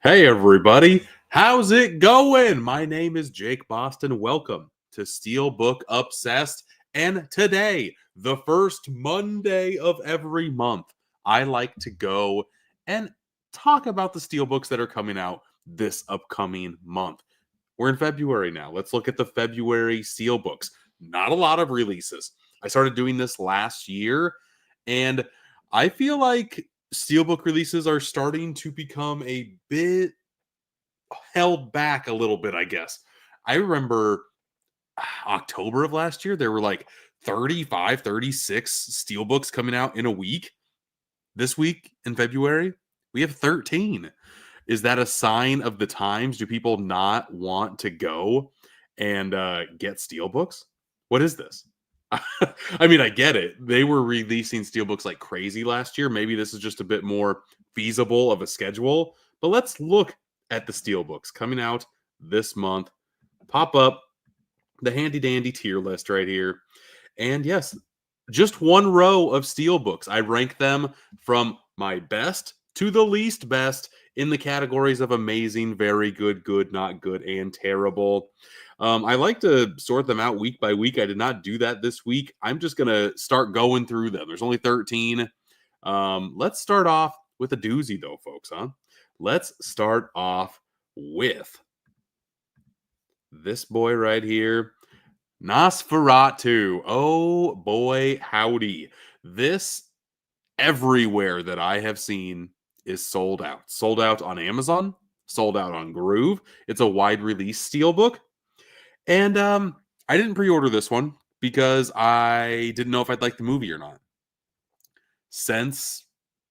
Hey everybody, how's it going? My name is Jake Boston. Welcome to Steelbook Obsessed. And today, the first Monday of every month, I like to go and talk about the steelbooks that are coming out this upcoming month. We're in February now. Let's look at the February steelbooks. Not a lot of releases. I started doing this last year, and I feel like steelbook releases are starting to become a bit held back a little bit, I guess. I remember October of last year, there were like 35, 36 steelbooks coming out in a week. This week in February, we have 13. Is that a sign of the times? Do people not want to go and get steelbooks? What is this? I mean, I get it. They were releasing steelbooks like crazy last year. Maybe this is just a bit more feasible of a schedule. But let's look at the steelbooks coming out this month. Pop up the handy dandy tier list right here. And yes, just one row of steelbooks. I rank them from my best to the least best in the categories of amazing, very good, good, not good, and terrible. I like to sort them out week by week. I did not do that this week. I'm just going to start going through them. There's only 13. Let's start off with a doozy, though, folks, huh? Let's start off with this boy right here. Nosferatu. Oh boy, howdy. This everywhere that I have seen is sold out. Sold out on Amazon, sold out on Groove. It's a wide release steelbook. And I didn't pre-order this one because I didn't know if I'd like the movie or not. Since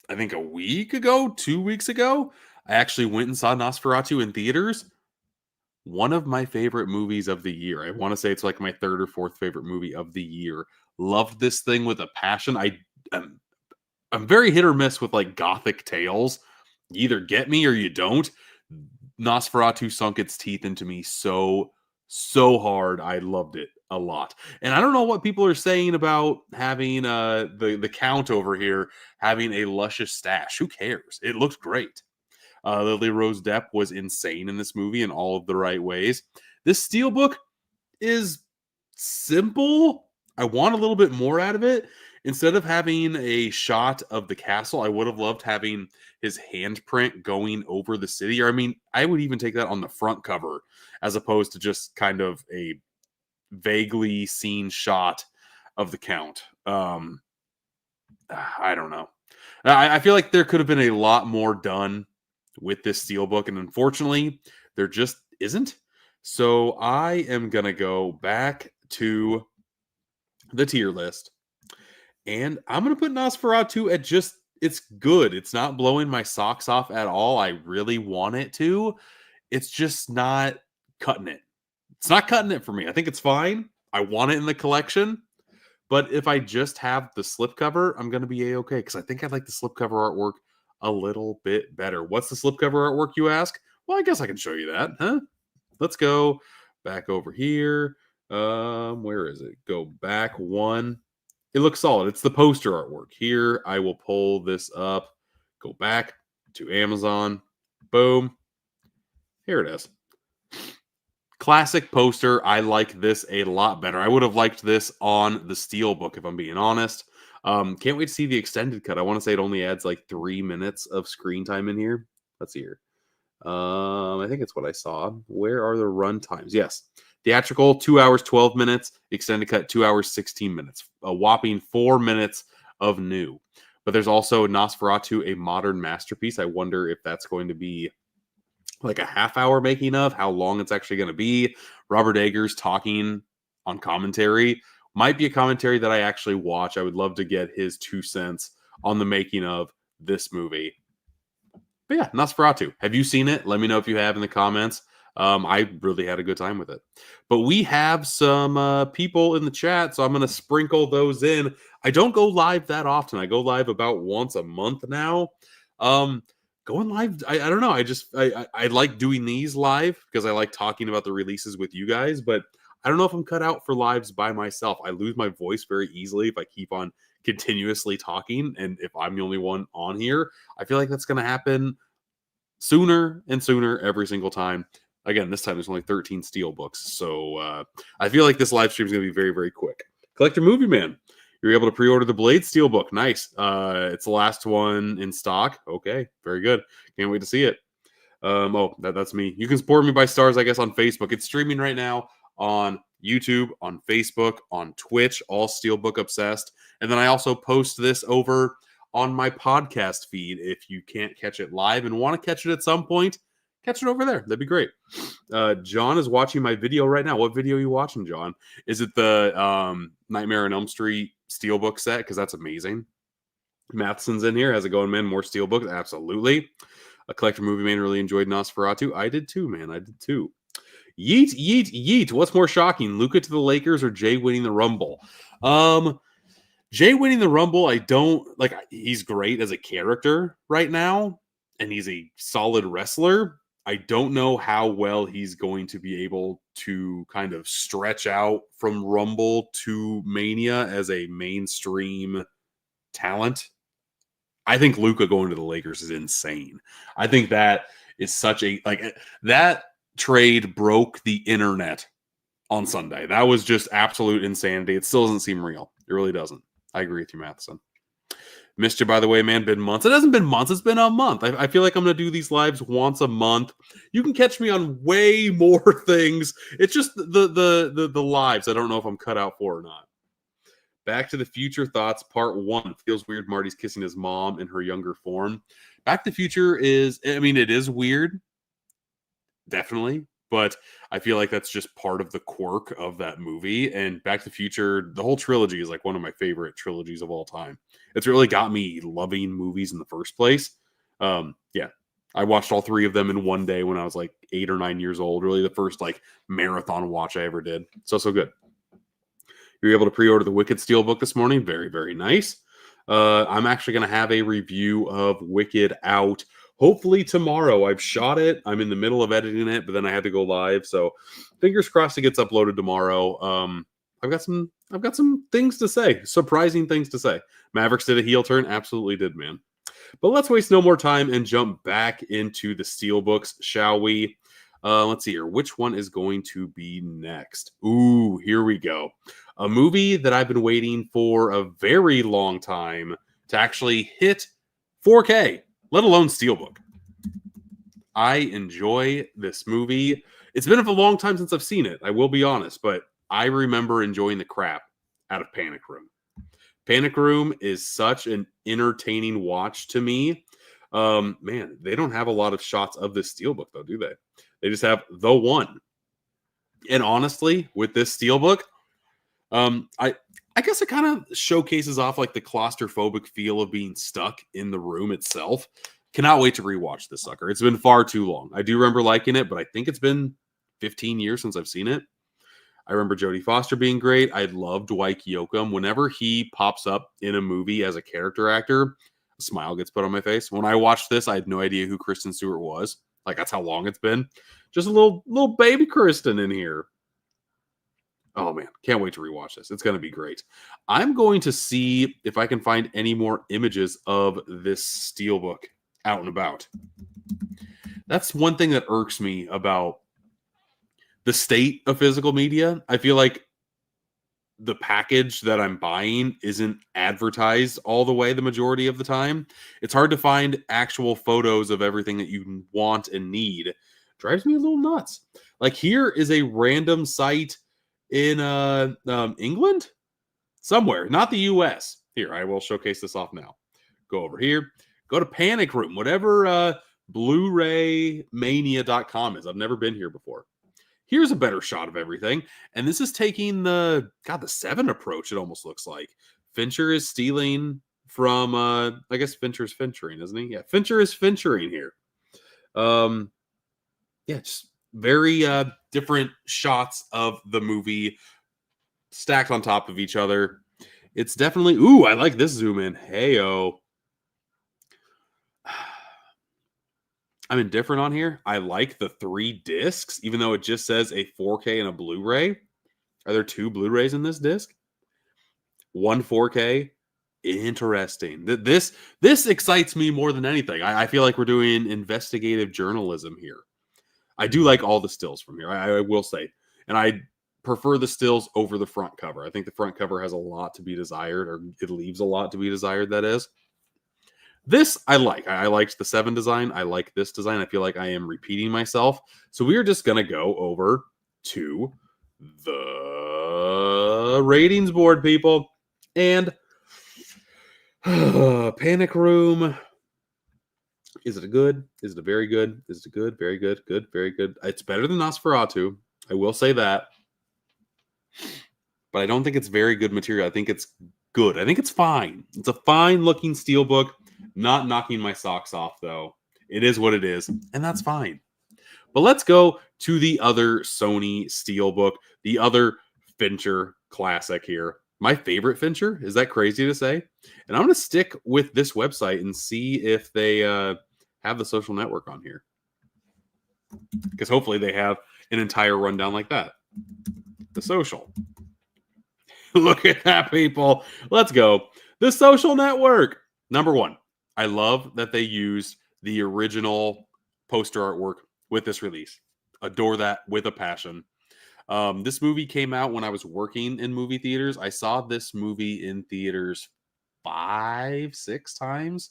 I think a week ago, 2 weeks ago, I actually went and saw Nosferatu in theaters. One of my favorite movies of the year. I want to say it's like my third or fourth favorite movie of the year. Loved this thing with a passion. I'm very hit or miss with like gothic tales. You either get me or you don't. Nosferatu sunk its teeth into me so hard. I loved it a lot. And I don't know what people are saying about having the count over here having a luscious stash. Who cares? It looks great. Lily Rose Depp was insane in this movie in all of the right ways. This steelbook is simple. I want a little bit more out of it. Instead of having a shot of the castle, I would have loved having his handprint going over the city. Or, I mean, I would even take that on the front cover as opposed to just kind of a vaguely seen shot of the Count. I don't know. I feel like there could have been a lot more done with this steelbook, and unfortunately, there just isn't. So I am going to go back to the tier list. And I'm going to put Nosferatu at just, it's good. It's not blowing my socks off at all. I really want it to. It's just not cutting it. It's not cutting it for me. I think it's fine. I want it in the collection. But if I just have the slipcover, I'm going to be A-okay because I think I like the slipcover artwork a little bit better. What's the slipcover artwork, you ask? Well, I guess I can show you that, huh? Let's go back over here. Where is it? Go back one. It looks solid. It's the poster artwork. Here, I will pull this up. Go back to Amazon. Boom. Here it is. Classic poster. I like this a lot better. I would have liked this on the Steelbook, if I'm being honest. Can't wait to see the extended cut. I want to say it only adds like 3 minutes of screen time in here. Let's see here. I think it's what I saw. Where are the run times? Yes. Theatrical, 2 hours, 12 minutes. Extended cut, 2 hours, 16 minutes. A whopping 4 minutes of new. But there's also Nosferatu, a modern masterpiece. I wonder if that's going to be like a half-hour making of, how long it's actually going to be. Robert Eggers talking on commentary. Might be a commentary that I actually watch. I would love to get his 2 cents on the making of this movie. But yeah, Nosferatu. Have you seen it? Let me know if you have in the comments. I really had a good time with it. But we have some people in the chat, so I'm going to sprinkle those in. I don't go live that often. I go live about once a month now. Going live, I don't know. I like doing these live because I like talking about the releases with you guys, but I don't know if I'm cut out for lives by myself. I lose my voice very easily if I keep on continuously talking, and if I'm the only one on here, I feel like that's going to happen sooner and sooner every single time. Again, this time there's only 13 Steelbooks. So I feel like this live stream is going to be very, very quick. Collector Movie Man. You're able to pre-order the Blade Steelbook. Nice. It's the last one in stock. Okay, very good. Can't wait to see it. That's me. You can support me by stars, I guess, on Facebook. It's streaming right now on YouTube, on Facebook, on Twitch, all Steelbook obsessed. And then I also post this over on my podcast feed. If you can't catch it live and want to catch it at some point, catch it over there. That'd be great. John is watching my video right now. What video are you watching, John? Is it the Nightmare on Elm Street Steelbook set? Because that's amazing. Matheson's in here. How's it going, man? More Steelbooks? Absolutely. A Collector Movie Man really enjoyed Nosferatu. I did too, man. I did too. Yeet, yeet, yeet. What's more shocking, Luka to the Lakers or Jay winning the Rumble? Jay winning the Rumble, I don't like. He's great as a character right now, and he's a solid wrestler. I don't know how well he's going to be able to kind of stretch out from Rumble to Mania as a mainstream talent. I think Luka going to the Lakers is insane. I think that is such a that trade broke the internet on Sunday. That was just absolute insanity. It still doesn't seem real. It really doesn't. I agree with you, Matheson. Missed you, by the way, man. Been months. It hasn't been months. It's been a month. I feel like I'm going to do these lives once a month. You can catch me on way more things. It's just the lives. I don't know if I'm cut out for or not. Back to the Future thoughts, part 1. Feels weird Marty's kissing his mom in her younger form. Back to the Future is, I mean, it is weird. Definitely. But I feel like that's just part of the quirk of that movie. And Back to the Future, the whole trilogy is like one of my favorite trilogies of all time. It's really got me loving movies in the first place. Yeah. I watched all 3 of them in one day when I was like 8 or 9 years old. Really the first like marathon watch I ever did. So good. You're able to pre-order the Wicked Steelbook this morning. Very, very nice. I'm actually going to have a review of Wicked out hopefully tomorrow. I've shot it. I'm in the middle of editing it, but then I had to go live. So fingers crossed it gets uploaded tomorrow. I've got some things to say, surprising things to say. Mavericks did a heel turn. Absolutely did, man. But let's waste no more time and jump back into the Steelbooks, shall we? Let's see here. Which one is going to be next? Ooh, here we go. A movie that I've been waiting for a very long time to actually hit 4K, let alone Steelbook. I enjoy this movie. It's been a long time since I've seen it, I will be honest, but I remember enjoying the crap out of Panic Room. Panic Room is such an entertaining watch to me. Man, they don't have a lot of shots of this Steelbook, though, do they? They just have the one. And honestly, with this Steelbook, I guess it kind of showcases off like the claustrophobic feel of being stuck in the room itself. Cannot wait to rewatch this sucker. It's been far too long. I do remember liking it, but I think it's been 15 years since I've seen it. I remember Jodie Foster being great. I love Dwight Yoakam. Whenever he pops up in a movie as a character actor, a smile gets put on my face. When I watched this, I had no idea who Kristen Stewart was. Like, that's how long it's been. Just a little baby Kristen in here. Oh, man. Can't wait to rewatch this. It's going to be great. I'm going to see if I can find any more images of this Steelbook out and about. That's one thing that irks me about the state of physical media. I feel like the package that I'm buying isn't advertised all the way the majority of the time. It's hard to find actual photos of everything that you want and need. Drives me a little nuts. Like, here is a random site in England? Somewhere, not the US. Here, I will showcase this off now. Go over here. Go to Panic Room, whatever BluRayMania.com is. I've never been here before. Here's a better shot of everything. And this is taking the 7 approach, it almost looks like. Fincher is stealing from, I guess Fincher's Finchering, isn't he? Yeah, Fincher is Finchering here. Yeah, just very different shots of the movie stacked on top of each other. It's definitely, ooh, I like this zoom in. Hey-o. I'm indifferent on here. I like the 3 discs, even though it just says a 4K and a Blu-ray. Are there 2 Blu-rays in this disc? One 4K, Interesting. This excites me more than anything. I feel like we're doing investigative journalism here. I do like all the stills from here. I will say, and I prefer the stills over the front cover. I think the front cover has a lot to be desired, or it leaves a lot to be desired. That is. This I like. I liked the 7 design. I like this design. I feel like I am repeating myself. So we are just gonna go over to the ratings board, people, and Panic Room. Is it a good? Is it a very good? Is it a good? Very good. Good. Very good. It's better than Nosferatu. I will say that. But I don't think it's very good material. I think it's good. I think it's fine. It's a fine looking steelbook. Not knocking my socks off, though. It is what it is, and that's fine. But let's go to the other Sony steelbook, the other Fincher classic here. My favorite Fincher. Is that crazy to say? And I'm going to stick with this website and see if they have the social network on here. Because hopefully they have an entire rundown like that. The social. Look at that, people. Let's go. The social network. Number 1. I love that they used the original poster artwork with this release. Adore that with a passion. This movie came out when I was working in movie theaters. I saw this movie in theaters 5, 6 times.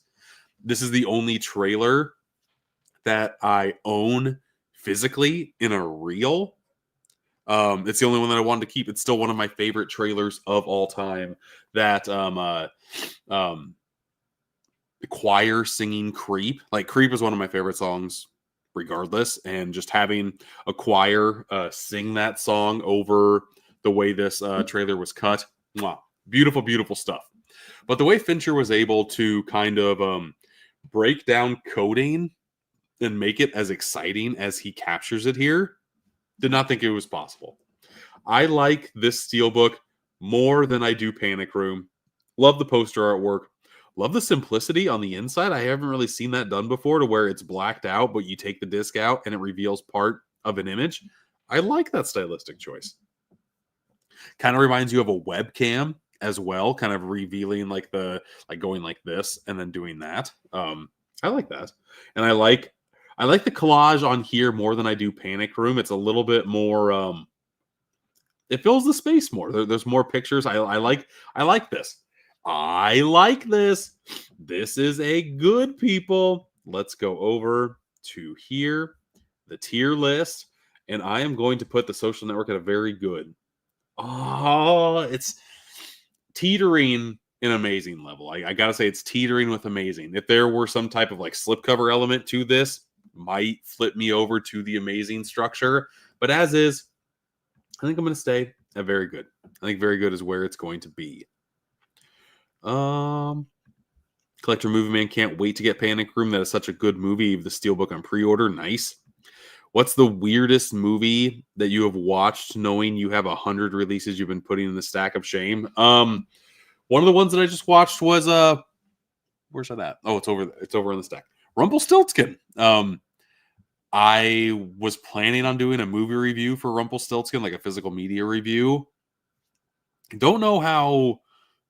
This is the only trailer that I own physically in a reel. It's the only one that I wanted to keep. It's still one of my favorite trailers of all time. That the choir singing Creep. Like, Creep is one of my favorite songs regardless, and just having a choir sing that song over the way this trailer was cut. Mwah. Beautiful, beautiful stuff. But the way Fincher was able to kind of break down coding and make it as exciting as he captures it here, did not think it was possible. I like this steelbook more than I do Panic Room. Love the poster artwork. Love the simplicity on the inside. I haven't really seen that done before, to where it's blacked out, but you take the disc out and it reveals part of an image. I like that stylistic choice. Kind of reminds you of a webcam as well, kind of revealing like going like this and then doing that. I like that. And I like the collage on here more than I do Panic Room. It's a little bit more it fills the space more. There's more pictures. I like this. I like this. This is a good, people. Let's go over to here, the tier list, and I am going to put the social network at a very good. Oh, it's teetering an amazing level. I gotta say, it's teetering with amazing. If there were some type of like slipcover element to this, might flip me over to the amazing structure. But as is, I think I'm going to stay at very good. I think very good is where it's going to be. Collector Movie Man, can't wait to get Panic Room. That is such a good movie. The Steelbook on pre-order. Nice. What's the weirdest movie that you have watched knowing you have 100 releases you've been putting in the stack of shame? One of the ones that I just watched was where's that at? Oh, it's over in the stack. Rumpelstiltskin. I was planning on doing a movie review for Rumpelstiltskin, like a physical media review. Don't know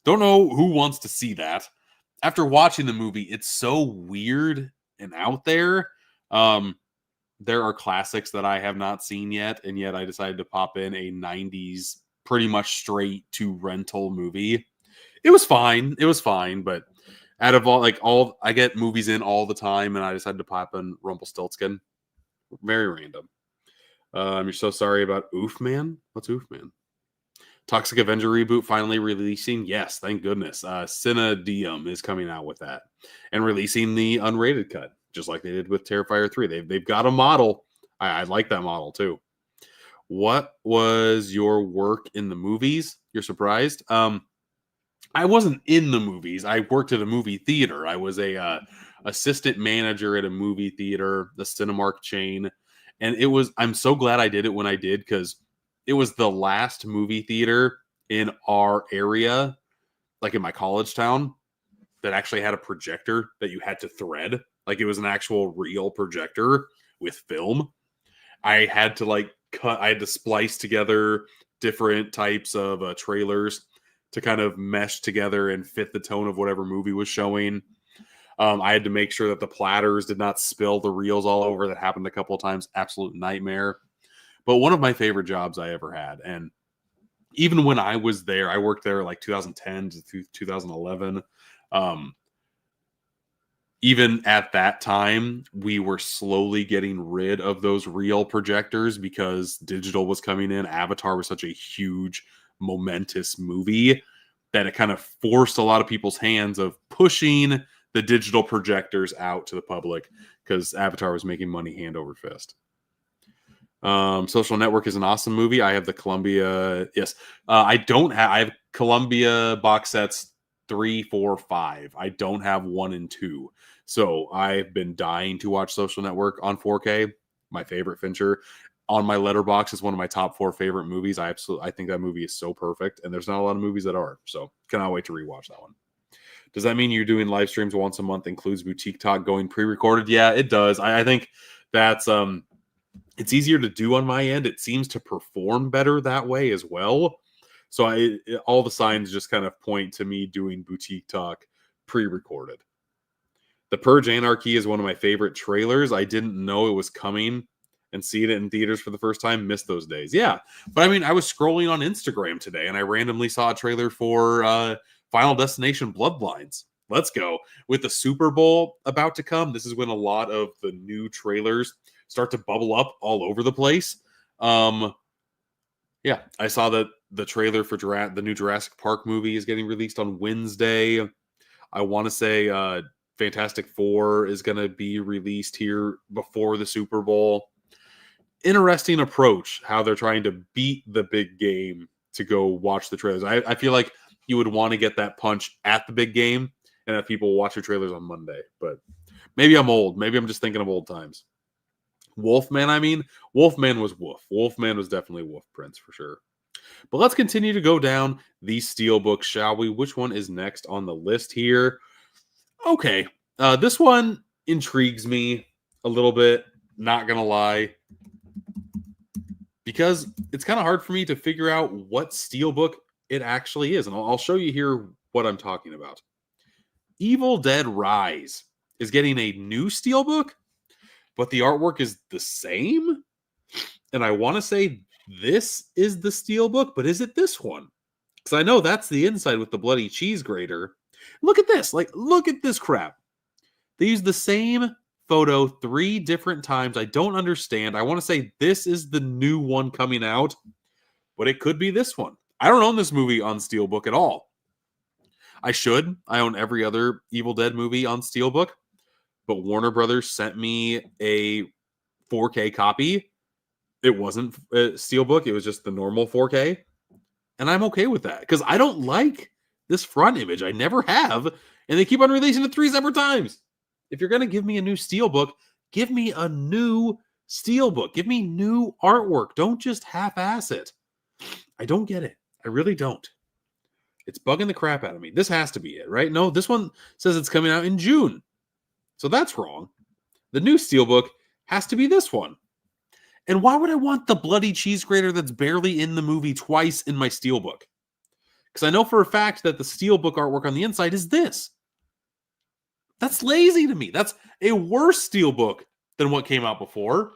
who wants to see that. After watching the movie, it's so weird and out there. There are classics that I have not seen yet, and yet I decided to pop in a 90s, pretty much straight to rental movie. It was fine. But out of all, I get movies in all the time, and I decided to pop in Rumpelstiltskin. Very random. You're so sorry about Oof Man? What's Oof Man? Toxic Avenger reboot finally releasing. Yes, thank goodness. Cinedium is coming out with that and releasing the unrated cut, just like they did with Terrifier 3. They've got a model. I like that model too. What was your work in the movies? You're surprised? I wasn't in the movies. I worked at a movie theater. I was a assistant manager at a movie theater, the Cinemark chain. And I'm so glad I did it when I did, because it was the last movie theater in our area, like in my college town, that actually had a projector that you had to thread. Like, it was an actual real projector with film. I had to splice together different types of trailers, to kind of mesh together and fit the tone of whatever movie was showing. I had to make sure that the platters did not spill the reels all over. That happened a couple of times. Absolute nightmare. But one of my favorite jobs I ever had. And even when I was there, I worked there like 2010 to 2011. Even at that time, we were slowly getting rid of those reel projectors because digital was coming in. Avatar was such a huge, momentous movie that it kind of forced a lot of people's hands of pushing the digital projectors out to the public because Avatar was making money hand over fist. Social Network is an awesome movie. I have the Columbia. Yes. I have Columbia box sets 3, 4, 5. I don't have 1 and 2. So I've been dying to watch Social Network on 4K. My favorite Fincher. On my letterbox is one of my top 4 favorite movies. I think that movie is so perfect, and there's not a lot of movies that are. So cannot wait to rewatch that one. Does that mean you're doing live streams once a month? Includes Boutique Talk going pre-recorded? Yeah, it does. I think that's it's easier to do on my end. It seems to perform better that way as well. So all the signs just kind of point to me doing Boutique Talk pre-recorded. The Purge Anarchy is one of my favorite trailers. I didn't know it was coming and seeing it in theaters for the first time. Missed those days. Yeah. But I mean, I was scrolling on Instagram today and I randomly saw a trailer for Final Destination Bloodlines. Let's go. With the Super Bowl about to come, this is when a lot of the new trailers start to bubble up all over the place. Yeah, I saw that the trailer for the new Jurassic Park movie is getting released on Wednesday. I want to say Fantastic Four is going to be released here before the Super Bowl. Interesting approach, how they're trying to beat the big game to go watch the trailers. I feel like you would want to get that punch at the big game and have people watch your trailers on Monday. But maybe I'm old. Maybe I'm just thinking of old times. Wolfman was Wolf. Wolfman was definitely Wolf Prince for sure. But let's continue to go down the Steelbook, shall we? Which one is next on the list here? Okay, this one intrigues me a little bit, not gonna lie, because it's kind of hard for me to figure out what Steelbook it actually is. And I'll show you here what I'm talking about. Evil Dead Rise is getting a new Steelbook, but the artwork is the same. And I want to say this is the Steelbook, but is it this one? Because I know that's the inside with the bloody cheese grater. Look at this. Look at this crap. They use the same photo 3 different times. I don't understand. I want to say this is the new one coming out, but it could be this one. I don't own this movie on Steelbook at all. I should. I own every other Evil Dead movie on Steelbook, but Warner Brothers sent me a 4K copy. It wasn't Steelbook. It was just the normal 4K. And I'm okay with that because I don't like this front image. I never have. And they keep on releasing it 3 separate times. If you're going to give me a new Steelbook, give me a new Steelbook. Give me new artwork. Don't just half-ass it. I don't get it. I really don't. It's bugging the crap out of me. This has to be it, right? No, this one says it's coming out in June. So that's wrong. The new Steelbook has to be this one. And why would I want the bloody cheese grater that's barely in the movie twice in my Steelbook? Because I know for a fact that the Steelbook artwork on the inside is this. That's lazy to me. That's a worse Steelbook than what came out before.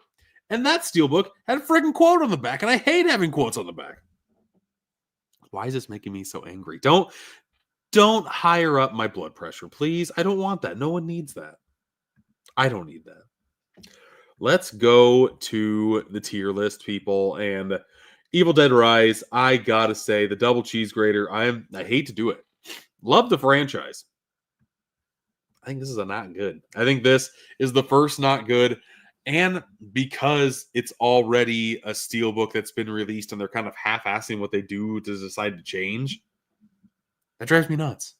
And that Steelbook had a freaking quote on the back, and I hate having quotes on the back. Why is this making me so angry? Don't higher up my blood pressure, please. I don't want that. No one needs that. I don't need that. Let's go to the tier list, people. And Evil Dead Rise, I gotta say, the double cheese grater, I hate to do it. Love the franchise. I think this is a not good. I think this is the first not good. And because it's already a Steelbook that's been released and they're kind of half-assing what they do to decide to change, that drives me nuts.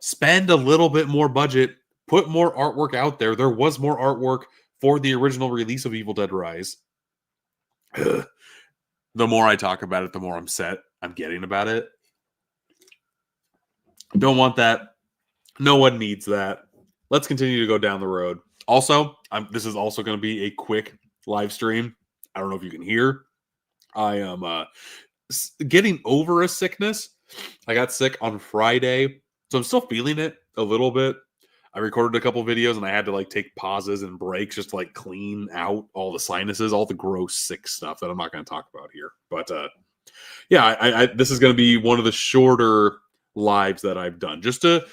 Spend a little bit more budget, put more artwork out there. There was more artwork for the original release of Evil Dead Rise. Ugh. The more I talk about it, the more I'm getting about it. Don't want that. No one needs that. Let's continue to go down the road. Also, this is also going to be a quick live stream. I don't know if you can hear. I am getting over a sickness. I got sick on Friday, so I'm still feeling it a little bit. I recorded a couple videos and I had to like take pauses and breaks just to like clean out all the sinuses, all the gross sick stuff that I'm not going to talk about here. But yeah, I this is going to be one of the shorter lives that I've done. Just a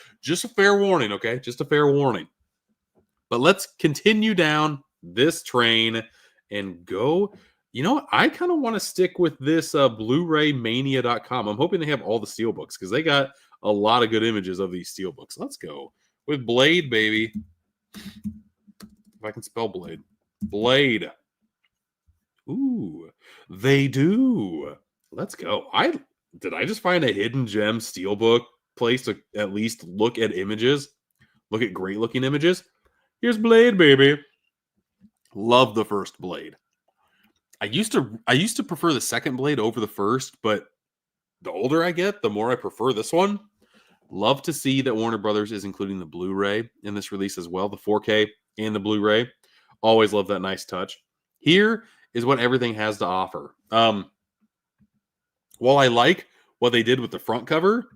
fair warning, okay? Just a fair warning. But let's continue down this train and go. You know what? I kind of want to stick with this Blu-ray-mania.com. I'm hoping they have all the steelbooks because they got a lot of good images of these steelbooks. Let's go with Blade, baby. If I can spell Blade. Blade. Ooh, they do. Let's go. Did I just find a hidden gem steelbook place to at least look at images? Look at great looking images. Here's Blade, baby. Love the first Blade. I used to prefer the second Blade over the first, but the older I get, the more I prefer this one. Love to see that Warner Brothers is including the Blu-ray in this release as well, the 4K and the Blu-ray. Always love that nice touch. Here is what everything has to offer. While I like what they did with the front cover,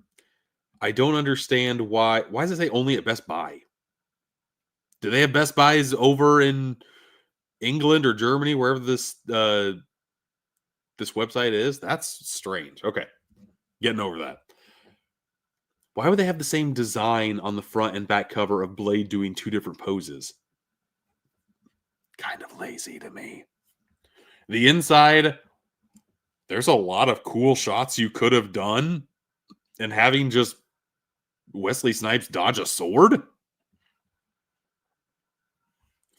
I don't understand why does it say only at Best Buy? Do they have Best Buys over in England or Germany, wherever this website is? That's strange. Okay. Getting over that. Why would they have the same design on the front and back cover of Blade doing two different poses? Kind of lazy to me. The inside, there's a lot of cool shots you could have done, and having just Wesley Snipes dodge a sword?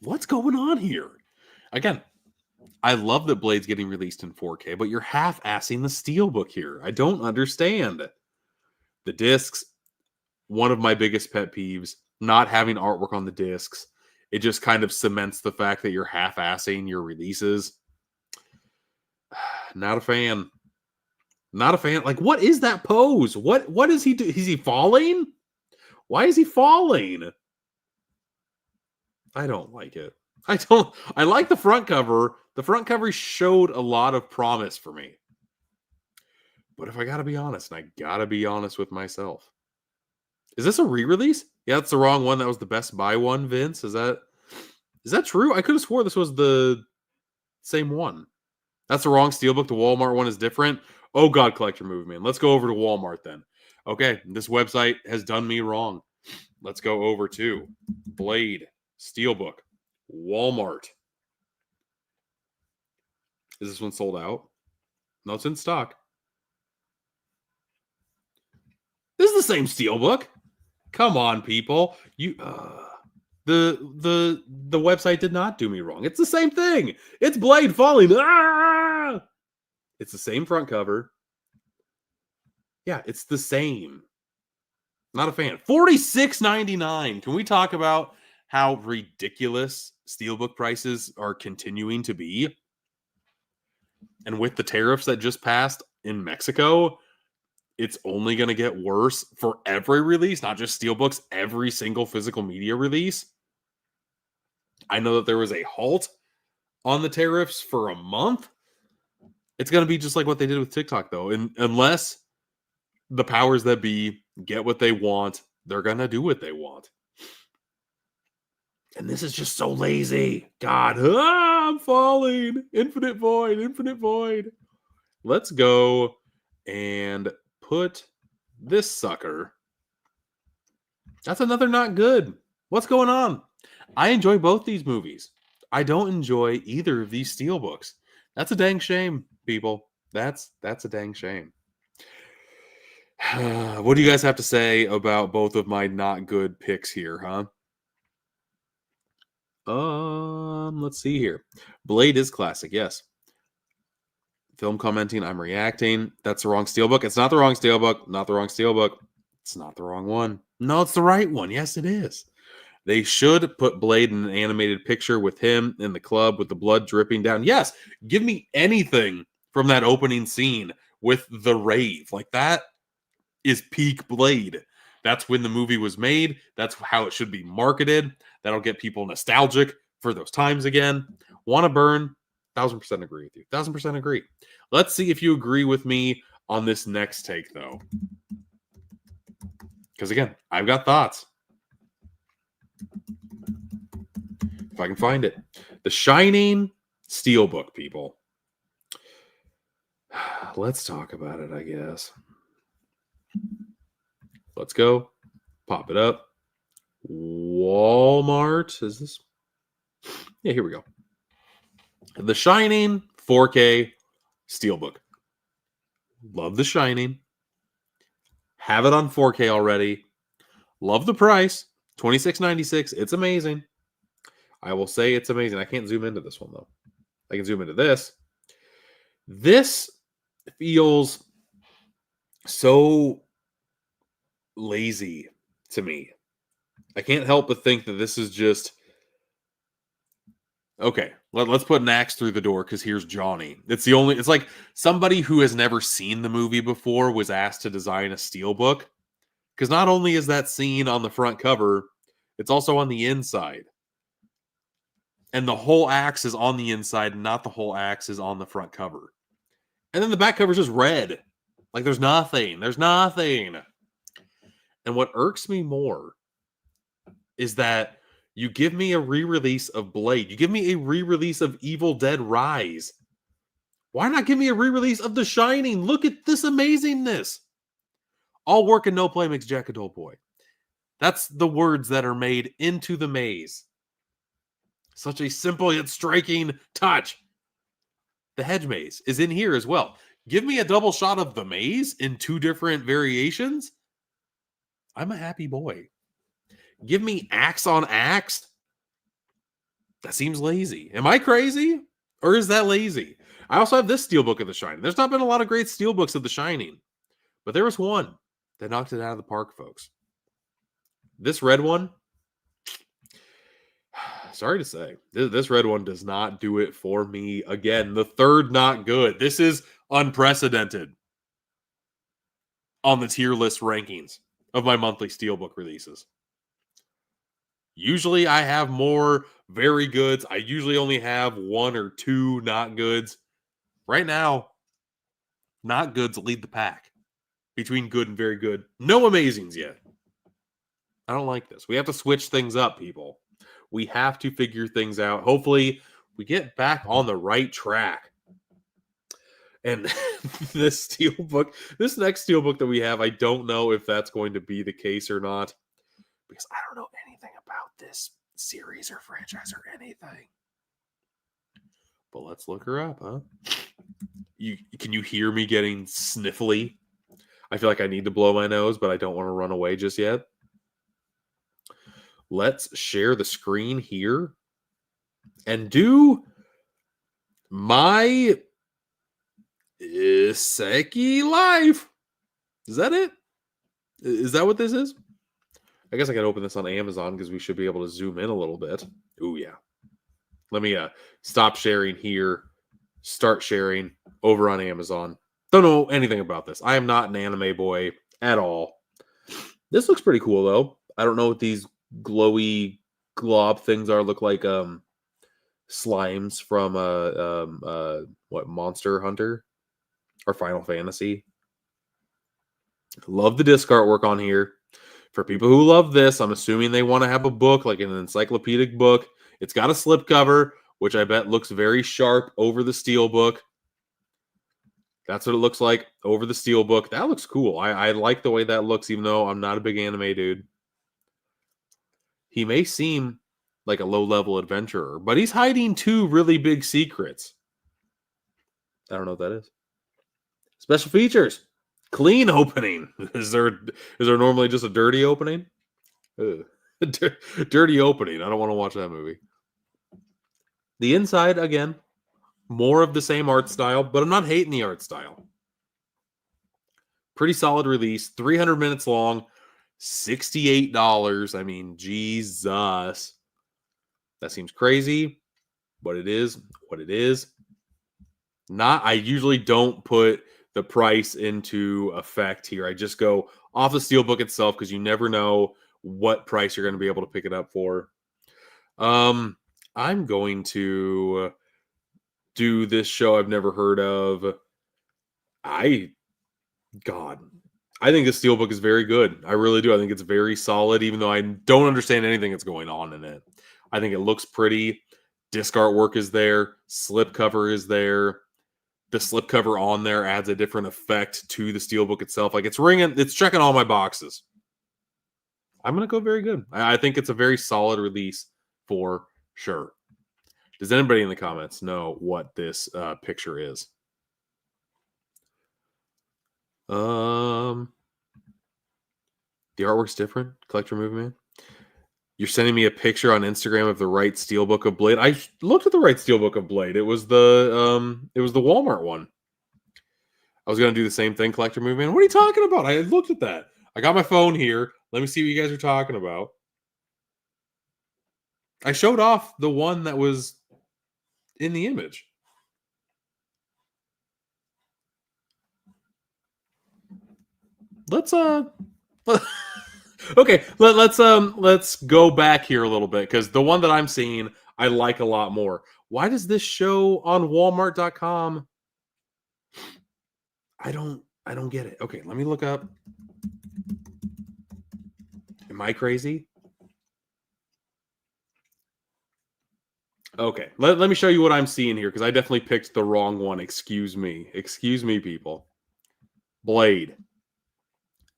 What's going on here? Again, I love that Blade's getting released in 4K, but you're half-assing the steelbook here. I don't understand. The discs, one of my biggest pet peeves, not having artwork on the discs. It just kind of cements the fact that you're half-assing your releases. Not a fan. Not a fan. Like, what is that pose? What is he do? Is he falling? Why is he falling? I don't like it. I like the front cover. The front cover showed a lot of promise for me. But if I gotta be honest, and I gotta be honest with myself. Is this a re-release? Yeah, that's the wrong one. That was the Best Buy one, Vince. Is that true? I could have swore this was the same one. That's the wrong steelbook. The Walmart one is different. Oh God, collector movement. Let's go over to Walmart then. Okay, this website has done me wrong. Let's go over to Blade Steelbook, Walmart. Is this one sold out? No, it's in stock. This is the same steelbook. Come on, people. You the website did not do me wrong. It's the same thing. It's Blade falling. Ah! It's the same front cover. Yeah, it's the same. Not a fan. $46.99. Can we talk about how ridiculous steelbook prices are continuing to be? And with the tariffs that just passed in Mexico, it's only going to get worse for every release, not just steelbooks, every single physical media release. I know that there was a halt on the tariffs for a month. It's going to be just like what they did with TikTok, though. And unless the powers that be get what they want, they're going to do what they want. And this is just so lazy. God, I'm falling. Infinite void, infinite void. Let's go and put this sucker. That's another not good. What's going on? I enjoy both these movies. I don't enjoy either of these steelbooks. That's a dang shame, people. That's a dang shame. What do you guys have to say about both of my not good picks here, huh? Let's see here. Blade is classic, yes. Film commenting, I'm reacting. That's the wrong steelbook. It's not the wrong steelbook. Not the wrong steelbook. It's not the wrong one. No, it's the right one. Yes, it is. They should put Blade in an animated picture with him in the club with the blood dripping down. Yes, give me anything from that opening scene with the rave. Like, that is peak Blade. That's when the movie was made. That's how it should be marketed. That'll get people nostalgic for those times again. Want to burn? 1000% agree with you. 1000% agree. Let's see if you agree with me on this next take, though. Because again, I've got thoughts. If I can find it. The Shining Steelbook, people. Let's talk about it, I guess. Let's go. Pop it up. Walmart. Is this? Yeah, here we go. The Shining 4K Steelbook. Love The Shining. Have it on 4K already. Love the price. $26.96. It's amazing. I will say it's amazing. I can't zoom into this one, though. I can zoom into this. This feels so lazy to me. I can't help but think that this is just... Okay, let's put an axe through the door because here's Johnny. It's like somebody who has never seen the movie before was asked to design a steelbook. Because not only is that scene on the front cover, it's also on the inside. And the whole axe is on the inside, not the whole axe is on the front cover. And then the back cover is just red. Like there's nothing. There's nothing. And what irks me more is that you give me a re-release of Blade. You give me a re-release of Evil Dead Rise. Why not give me a re-release of The Shining? Look at this amazingness. All work and no play makes Jack a dull boy. That's the words that are made into the maze. Such a simple yet striking touch. The hedge maze is in here as well. Give me a double shot of the maze in 2 different variations. I'm a happy boy. Give me axe on axe. That seems lazy. Am I crazy? Or is that lazy? I also have this steelbook of The Shining. There's not been a lot of great steelbooks of The Shining. But there was one that knocked it out of the park, folks. This red one, sorry to say, this red one does not do it for me. Again, the third not good. This is unprecedented on the tier list rankings of my monthly steelbook releases. Usually I have more very goods. I usually only have 1 or 2 not goods. Right now, not goods lead the pack between good and very good. No amazings yet. I don't like this. We have to switch things up, people. We have to figure things out. Hopefully, we get back on the right track. And this steelbook, this next steelbook that we have, I don't know if that's going to be the case or not. Because I don't know anything about this series or franchise or anything. But let's look her up, huh? Can you hear me getting sniffly? I feel like I need to blow my nose, but I don't want to run away just yet. Let's share the screen here and do my Isekai life. Is that it? Is that what this is? I guess I can open this on Amazon because we should be able to zoom in a little bit. Ooh, yeah. Let me stop sharing here, start sharing over on Amazon. Don't know anything about this. I am not an anime boy at all. This looks pretty cool, though. I don't know what these glowy glob things are. Look like slimes from what, Monster Hunter or Final Fantasy. Love the disc artwork on here. For people who love this, I'm assuming they want to have a book, like an encyclopedic book. It's got a slipcover, which I bet looks very sharp over the steelbook. That's what it looks like over the steelbook. That looks cool. I like the way that looks, even though I'm not a big anime dude. He may seem like a low-level adventurer, but he's hiding 2 really big secrets. I don't know what that is. Special features. Clean opening. Is there normally just a dirty opening? Dirty opening. I don't want to watch that movie. The inside, again, more of the same art style, but I'm not hating the art style. Pretty solid release. 300 minutes long. $68. I mean, Jesus. That seems crazy, but it is what it is. I usually don't put the price into effect here. I just go off the steelbook itself because you never know what price you're going to be able to pick it up for. I'm going to do this show I've never heard of. I I think the Steelbook is very good. I really do. I think it's very solid, even though I don't understand anything that's going on in it. I think it looks pretty. Disc artwork is there. Slipcover is there. The slipcover on there adds a different effect to the Steelbook itself. Like, it's ringing, it's checking all my boxes. I'm going to go very good. I think it's a very solid release for sure. Does anybody in the comments know what this picture is? The artwork's different. Collector Movement. You're sending me a picture on Instagram of the right Steelbook of Blade. I looked at the right Steelbook of Blade. It was the Walmart one. I was gonna do the same thing, Collector Movement. What are you talking about? I looked at that. I got my phone here. Let me see what you guys are talking about. I showed off the one that was in the image. Let's okay, let's go back here a little bit, because the one that I'm seeing I like a lot more. Why does this show on Walmart.com? I don't get it. Okay, let me look up. Am I crazy? Okay, let me show you what I'm seeing here, because I definitely picked the wrong one. Excuse me, people. Blade.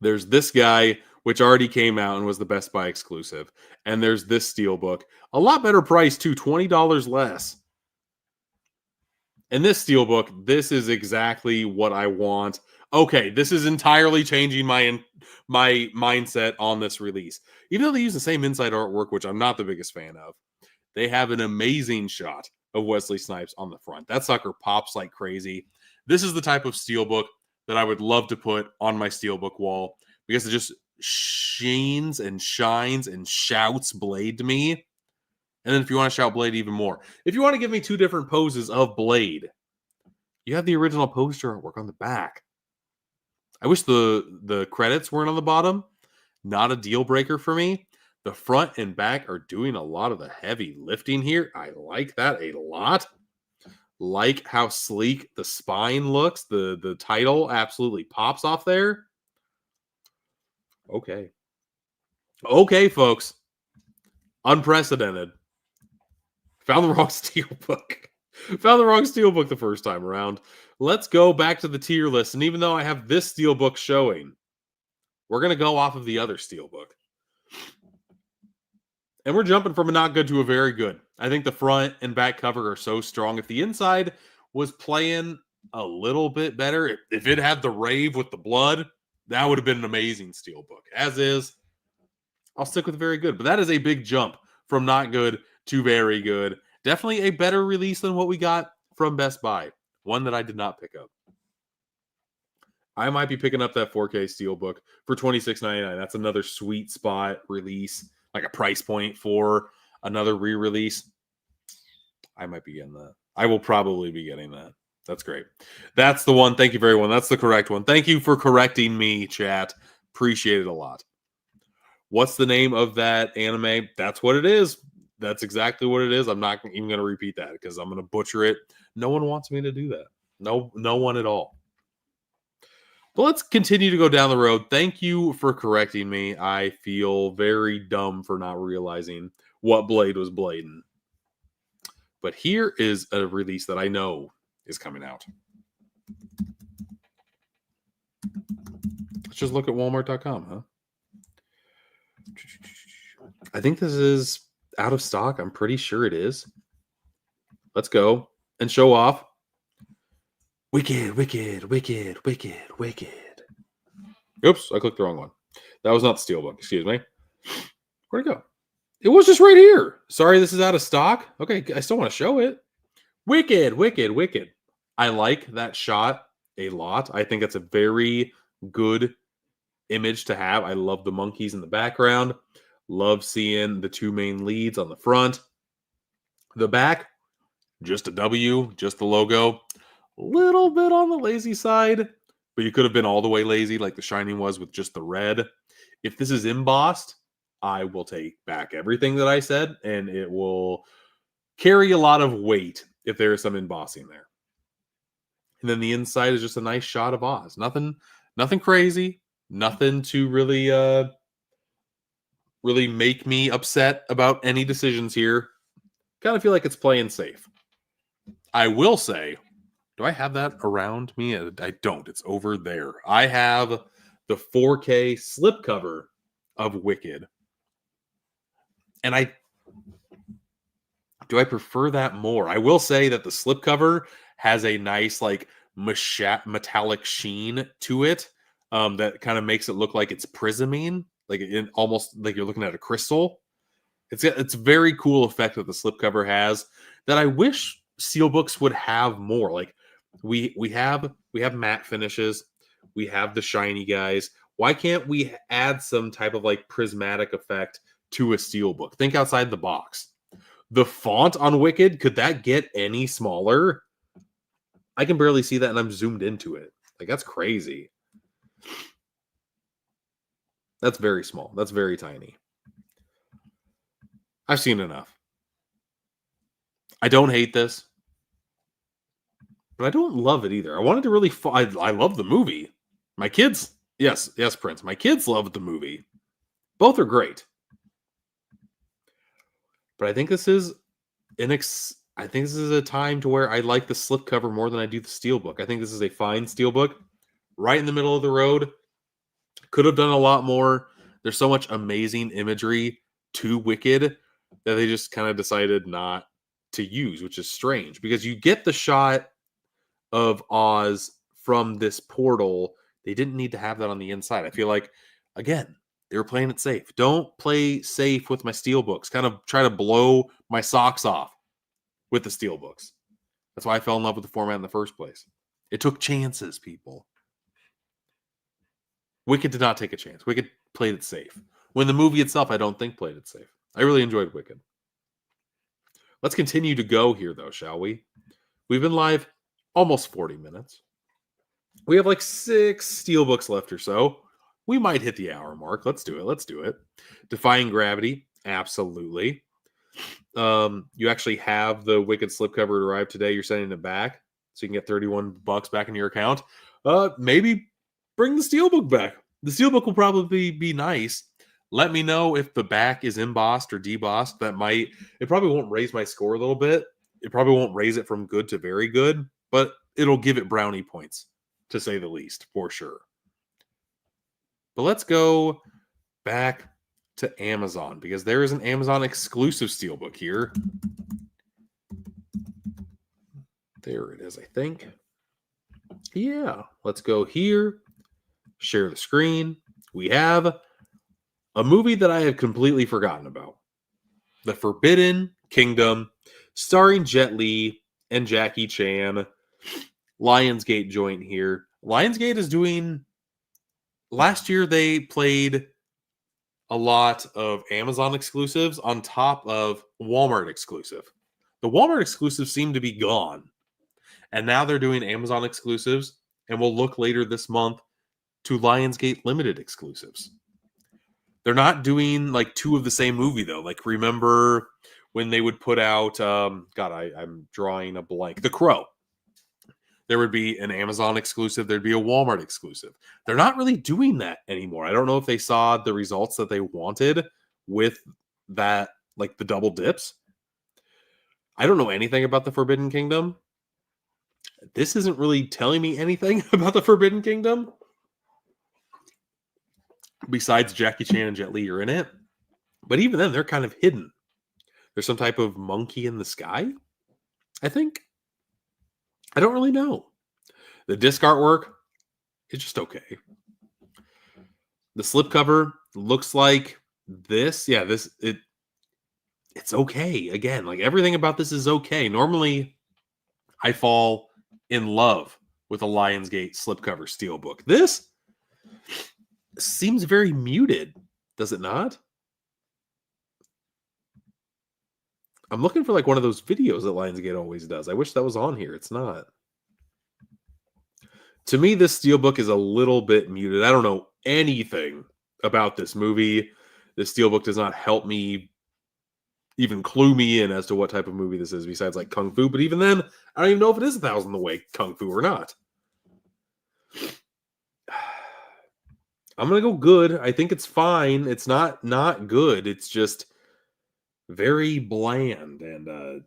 There's this guy, which already came out and was the Best Buy exclusive. And there's this Steelbook. A lot better price, too. $20 less. And this Steelbook, this is exactly what I want. Okay, this is entirely changing my mindset on this release. Even though they use the same inside artwork, which I'm not the biggest fan of, they have an amazing shot of Wesley Snipes on the front. That sucker pops like crazy. This is the type of Steelbook that I would love to put on my Steelbook wall, because it just shines and shines and shouts Blade to me. And then if you want to shout Blade even more, if you want to give me two different poses of Blade, you have the original poster artwork on the back. I wish the credits weren't on the bottom. Not a deal breaker for me. The front and back are doing a lot of the heavy lifting here. I like that a lot. Like how sleek the spine looks. The title absolutely pops off there. Okay. Okay, folks. Unprecedented. Found the wrong Steelbook. Found the wrong Steelbook the first time around. Let's go back to the tier list. And even though I have this Steelbook showing, we're going to go off of the other Steelbook. And we're jumping from a not good to a very good. I think the front and back cover are so strong. If the inside was playing a little bit better, if it had the rave with the blood, that would have been an amazing Steelbook. As is, I'll stick with very good. But that is a big jump from not good to very good. Definitely a better release than what we got from Best Buy. One that I did not pick up. I might be picking up that 4K Steelbook for $26.99. That's another sweet spot release, like a price point for another re-release. I might be getting that. I will probably be getting that. That's great. That's the one. Thank you, everyone. That's the correct one. Thank you for correcting me, chat. Appreciate it a lot. What's the name of that anime? That's what it is. That's exactly what it is. I'm not even going to repeat that because I'm going to butcher it. No one wants me to do that. No one at all. But let's continue to go down the road. Thank you for correcting me. I feel very dumb for not realizing what Blade was blading. But here is a release that I know is coming out. Let's just look at Walmart.com, huh? I think this is out of stock. I'm pretty sure it is. Let's go and show off. Wicked, wicked, wicked, wicked, wicked. Oops, I clicked the wrong one. That was not the Steelbook. Excuse me. Where'd it go? It was just right here. Sorry, this is out of stock. Okay, I still want to show it. Wicked, wicked, wicked. I like that shot a lot. I think it's a very good image to have. I love the monkeys in the background. Love seeing the two main leads on the front. The back, just a W, just the logo. A little bit on the lazy side, but you could have been all the way lazy like The Shining was with just the red. If this is embossed, I will take back everything that I said, and it will carry a lot of weight if there is some embossing there. And then the inside is just a nice shot of Oz. Nothing crazy. Nothing to really make me upset about any decisions here. Kind of feel like it's playing safe. I will say, do I have that around me? I don't. It's over there. I have the 4K slipcover of Wicked. And I prefer that more. I will say that the slipcover has a nice like metallic sheen to it, that kind of makes it look like it's prismine, like almost like you're looking at a crystal. It's a very cool effect that the slipcover has that I wish steelbooks would have more. Like we have matte finishes, we have the shiny guys. Why can't we add some type of like prismatic effect to a steelbook? Think outside the box. The font on Wicked, could that get any smaller? I can barely see that, and I'm zoomed into it. Like, that's crazy. That's very small. That's very tiny. I've seen enough. I don't hate this, but I don't love it either. I wanted to really... I love the movie. My kids... Yes, Prince. My kids love the movie. Both are great. But I think this is I think this is a time to where I like the slipcover more than I do the steelbook. I think this is a fine steelbook, right in the middle of the road. Could have done a lot more. There's so much amazing imagery to Wicked that they just kind of decided not to use, which is strange because you get the shot of Oz from this portal. They didn't need to have that on the inside. I feel like, again, they were playing it safe. Don't play safe with my steelbooks. Kind of try to blow my socks off with the steelbooks. That's why I fell in love with the format in the first place. It took chances, people. Wicked did not take a chance. Wicked played it safe. When the movie itself, I don't think played it safe. I really enjoyed Wicked. Let's continue to go here, though, shall we? We've been live almost 40 minutes. We have like 6 steelbooks left or so. We might hit the hour mark. Let's do it. Defying Gravity, absolutely. You actually have the Wicked slipcover arrive today. You're sending it back, so you can get $31 back in your account. Maybe bring the steelbook back. The steelbook will probably be nice. Let me know if the back is embossed or debossed. It probably won't raise my score a little bit. It probably won't raise it from good to very good, but it'll give it brownie points, to say the least, for sure. But let's go back to Amazon, because there is an Amazon exclusive steelbook here. There it is, I think. Yeah, let's go here. Share the screen. We have a movie that I have completely forgotten about. The Forbidden Kingdom, starring Jet Li and Jackie Chan. Lionsgate joint here. Lionsgate is doing... Last year, they played a lot of Amazon exclusives on top of Walmart exclusive. The Walmart exclusives seem to be gone. And now they're doing Amazon exclusives, and we'll look later this month to Lionsgate Limited exclusives. They're not doing like 2 of the same movie, though. Like, remember when they would put out, I'm drawing a blank, The Crow. There would be an Amazon exclusive. There'd be a Walmart exclusive. They're not really doing that anymore. I don't know if they saw the results that they wanted with that, like the double dips. I don't know anything about the Forbidden Kingdom. This isn't really telling me anything about the Forbidden Kingdom. Besides Jackie Chan and Jet Li are in it. But even then, they're kind of hidden. There's some type of monkey in the sky, I think. I don't really know. The disc artwork is just okay. The slipcover looks like this. Yeah, it's okay. Again, like everything about this is okay. Normally, I fall in love with a Lionsgate slipcover steelbook. This seems very muted, does it not? I'm looking for like one of those videos that Lionsgate always does. I wish that was on here. It's not. To me, this steelbook is a little bit muted. I don't know anything about this movie. This steelbook does not help me even clue me in as to what type of movie this is, besides like Kung Fu. But even then, I don't even know if it is 1,000 the way Kung Fu or not. I'm gonna go good. I think it's fine. It's not good. It's just very bland, and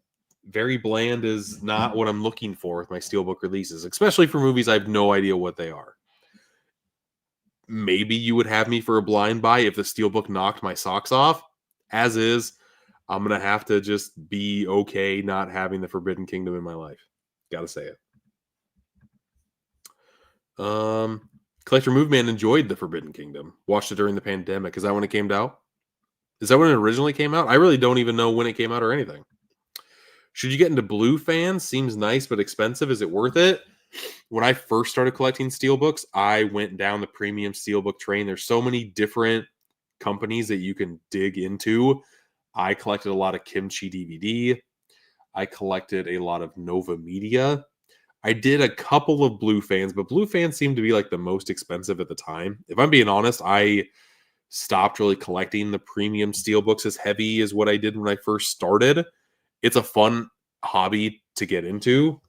very bland is not what I'm looking for with my Steelbook releases, especially for movies I have no idea what they are. Maybe you would have me for a blind buy if the Steelbook knocked my socks off. As is, I'm gonna have to just be okay not having the Forbidden Kingdom in my life. Gotta say it. Collector Moveman enjoyed the Forbidden Kingdom. Watched it during the pandemic. Is that when it came out? Is that when it originally came out? I really don't even know when it came out or anything. Should you get into blue fans? Seems nice but expensive. Is it worth it? When I first started collecting steelbooks, I went down the premium steelbook train. There's so many different companies that you can dig into. I collected a lot of Kimchi DVD. I collected a lot of Nova Media. I did a couple of blue fans, but blue fans seemed to be like the most expensive at the time. If I'm being honest, I stopped really collecting the premium steelbooks as heavy as what I did when I first started. It's a fun hobby to get into.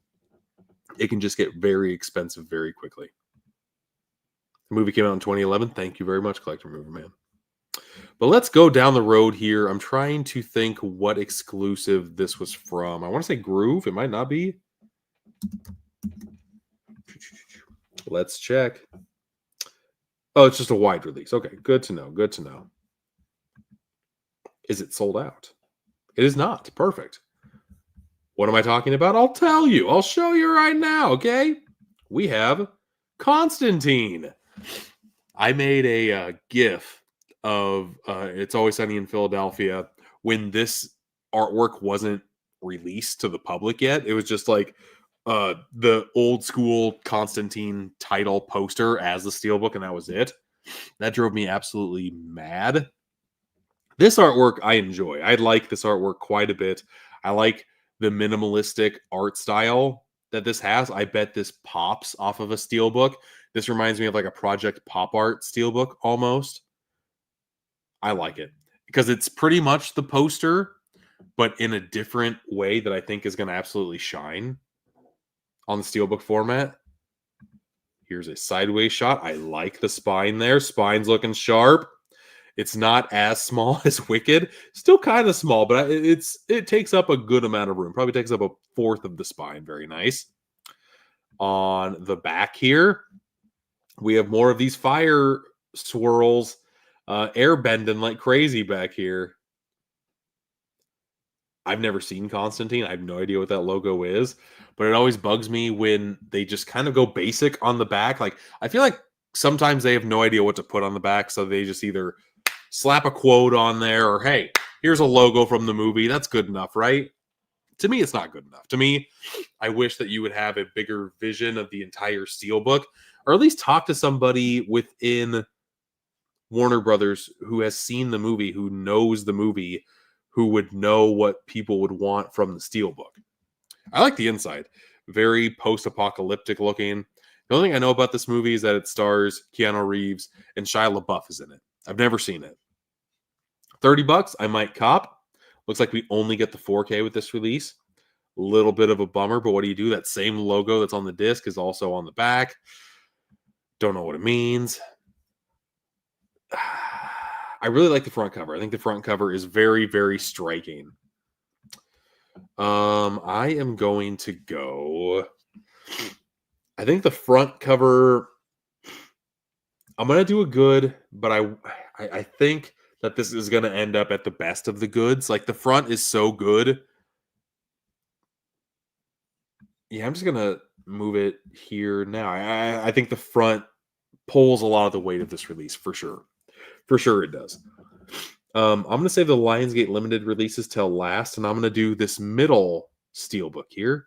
It can just get very expensive very quickly. The movie came out in 2011. Thank you very much, Collector Mover Man. But let's go down the road here. I'm trying to think what exclusive this was from. I want to say Groove. It might not be. Let's check. Oh, it's just a wide release. Okay, good to know. Good to know. Is it sold out? It is not. Perfect. What am I talking about? I'll tell you. I'll show you right now, okay? We have Constantine. I made a GIF of It's Always Sunny in Philadelphia when this artwork wasn't released to the public yet. It was just like the old school Constantine title poster as the steelbook, and that was it. That drove me absolutely mad. This artwork I enjoy. I like this artwork quite a bit. I like the minimalistic art style that this has. I bet this pops off of a steelbook. This reminds me of like a Project Pop Art steelbook almost. I like it because it's pretty much the poster, but in a different way that I think is going to absolutely shine on the steelbook format. Here's a sideways shot. I like the spine there. Spine's looking sharp. It's not as small as Wicked. Still kind of small, but it takes up a good amount of room. Probably takes up a fourth of the spine. Very nice. On the back here, we have more of these fire swirls, air bending like crazy back here. I've never seen Constantine. I have no idea what that logo is, but it always bugs me when they just kind of go basic on the back. Like, I feel like sometimes they have no idea what to put on the back, so they just either slap a quote on there or, hey, here's a logo from the movie. That's good enough, right? To me, it's not good enough. To me, I wish that you would have a bigger vision of the entire steelbook, or at least talk to somebody within Warner Brothers who has seen the movie, who knows the movie, who would know what people would want from the steelbook. I like the inside. Very post-apocalyptic looking. The only thing I know about this movie is that it stars Keanu Reeves and Shia LaBeouf is in it. I've never seen it. $30, I might cop. Looks like we only get the 4K with this release. A little bit of a bummer, but what do you do? That same logo that's on the disc is also on the back. Don't know what it means. I really like the front cover. I think the front cover is very, very striking. I am going to go. I think the front cover. I'm gonna do a good, but I think that this is gonna end up at the best of the goods. Like, the front is so good. Yeah, I'm just gonna move it here now. I think the front pulls a lot of the weight of this release for sure. For sure, it does. I'm gonna save the Lionsgate Limited releases till last, and I'm gonna do this middle steelbook here.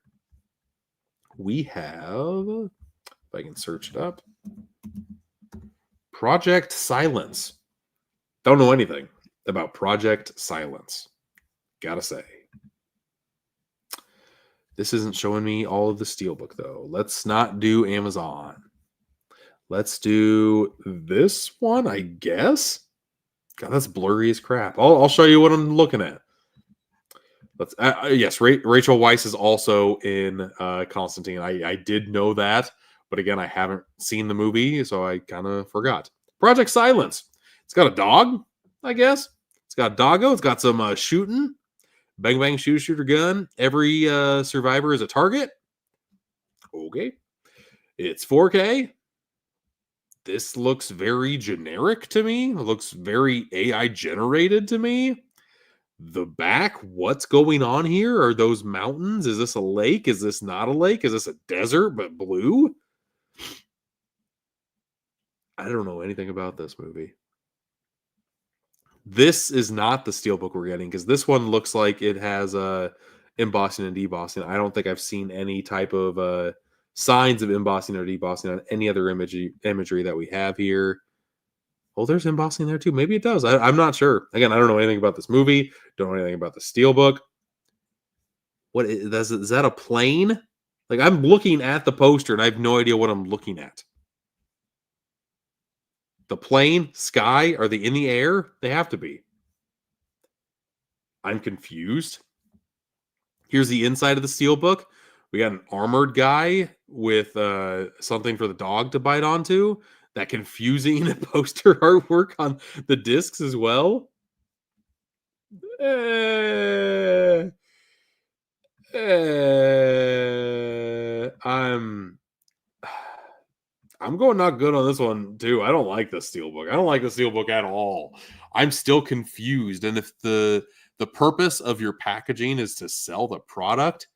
We have, if I can search it up, Project Silence. Don't know anything about Project Silence. Gotta say. This isn't showing me all of the steelbook, though. Let's not do Amazon. Let's do this one, I guess. God, that's blurry as crap. I'll show you what I'm looking at. Let's. Yes, Rachel Weisz is also in Constantine. I did know that, but again, I haven't seen the movie, so I kind of forgot. Project Silence. It's got a dog, I guess. It's got a doggo. It's got some shooting. Bang, bang, shooter, shooter, gun. Every survivor is a target. Okay. It's 4K. This looks very generic to me. It looks very AI generated to me. The back, what's going on here? Are those mountains? Is this a lake? Is this not a lake? Is this a desert but blue? I don't know anything about this movie. This is not the Steelbook we're getting because this one looks like it has embossing and debossing. I don't think I've seen any type of signs of embossing or debossing on any other imagery that we have here. Oh, there's embossing there too. Maybe it does. I'm not sure. Again, I don't know anything about this movie. Don't know anything about the Steelbook. What is that a plane? Like, I'm looking at the poster and I have no idea what I'm looking at. The plane, sky, are they in the air? They have to be. I'm confused. Here's the inside of the Steelbook. We got an armored guy with something for the dog to bite onto. That confusing poster artwork on the discs as well. I'm going not good on this one too. I don't like the Steelbook. I don't like the Steelbook at all. I'm still confused. And if the purpose of your packaging is to sell the product,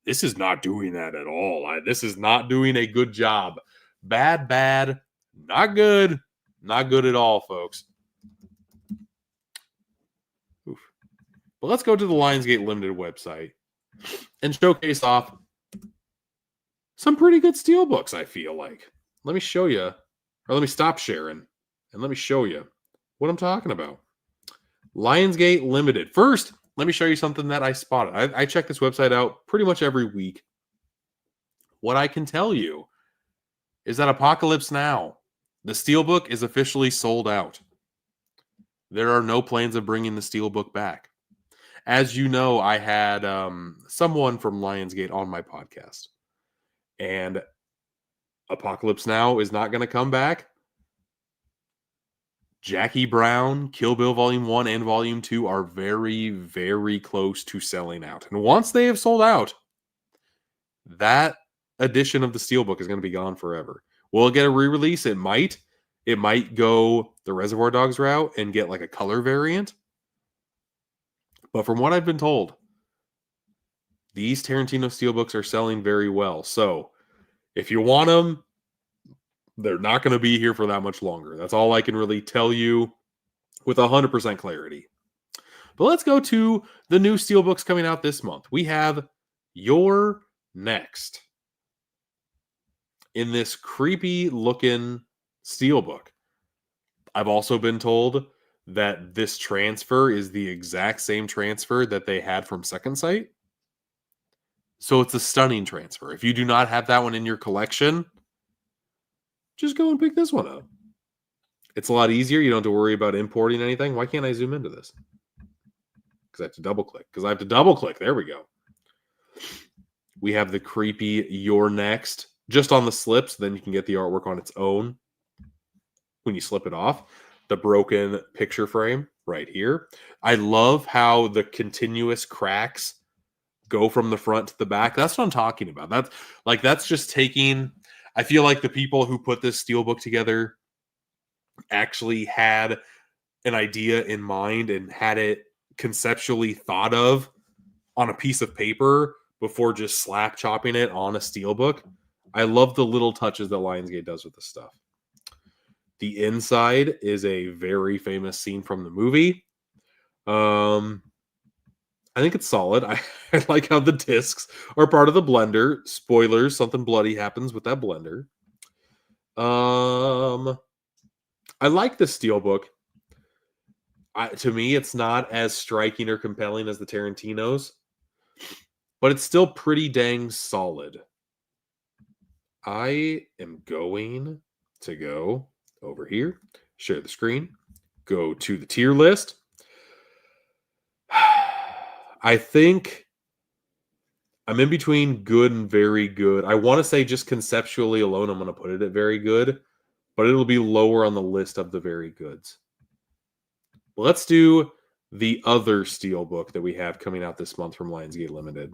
this is not doing that at all. This is not doing a good job. Bad, not good. Not good at all, folks. Oof. But let's go to the Lionsgate Limited website and showcase off some pretty good Steelbooks, I feel like. Let me show you, or let me stop sharing, and let me show you what I'm talking about. Lionsgate Limited. First, let me show you something that I spotted. I check this website out pretty much every week. What I can tell you is that Apocalypse Now, the Steelbook is officially sold out. There are no plans of bringing the Steelbook back. As you know, I had someone from Lionsgate on my podcast. And Apocalypse Now is not going to come back. Jackie Brown, Kill Bill Volume 1 and Volume 2 are very, very close to selling out. And once they have sold out, that edition of the Steelbook is going to be gone forever. Will it get a re-release? It might. It might go the Reservoir Dogs route and get like a color variant. But from what I've been told, these Tarantino Steelbooks are selling very well. So if you want them, they're not going to be here for that much longer. That's all I can really tell you with 100% clarity. But let's go to the new Steelbooks coming out this month. We have You're Next in this creepy looking Steelbook. I've also been told that this transfer is the exact same transfer that they had from Second Sight. So it's a stunning transfer. If you do not have that one in your collection, just go and pick this one up. It's a lot easier. You don't have to worry about importing anything. Why can't I zoom into this? Because I have to double click. There we go. We have the creepy You're Next just on the slips. Then you can get the artwork on its own when you slip it off. The broken picture frame right here. I love how the continuous cracks go from the front to the back. That's what I'm talking about. That's just taking... I feel like the people who put this Steelbook together actually had an idea in mind and had it conceptually thought of on a piece of paper before just slap chopping it on a Steelbook. I love the little touches that Lionsgate does with this stuff. The inside is a very famous scene from the movie. I think it's solid. I like how the discs are part of the blender. Spoilers, something bloody happens with that blender. I like the Steelbook. To me, it's not as striking or compelling as the Tarantinos, but it's still pretty dang solid. I am going to go over here, share the screen, go to the tier list. I think I'm in between good and very good. I want to say just conceptually alone, I'm going to put it at very good. but it'll be lower on the list of the very goods. Let's do the other Steelbook that we have coming out this month from Lionsgate Limited.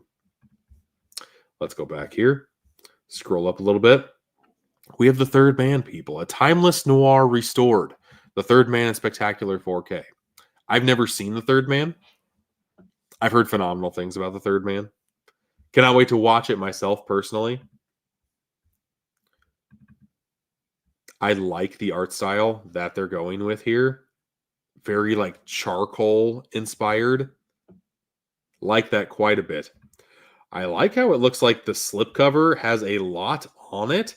Let's go back here. Scroll up a little bit. We have The Third Man, people. A timeless noir restored. The Third Man in spectacular 4K. I've never seen The Third Man. I've heard phenomenal things about The Third Man. Cannot wait to watch it myself personally. I like the art style that they're going with here. Very like charcoal inspired. Like that quite a bit. I like how it looks like the slipcover has a lot on it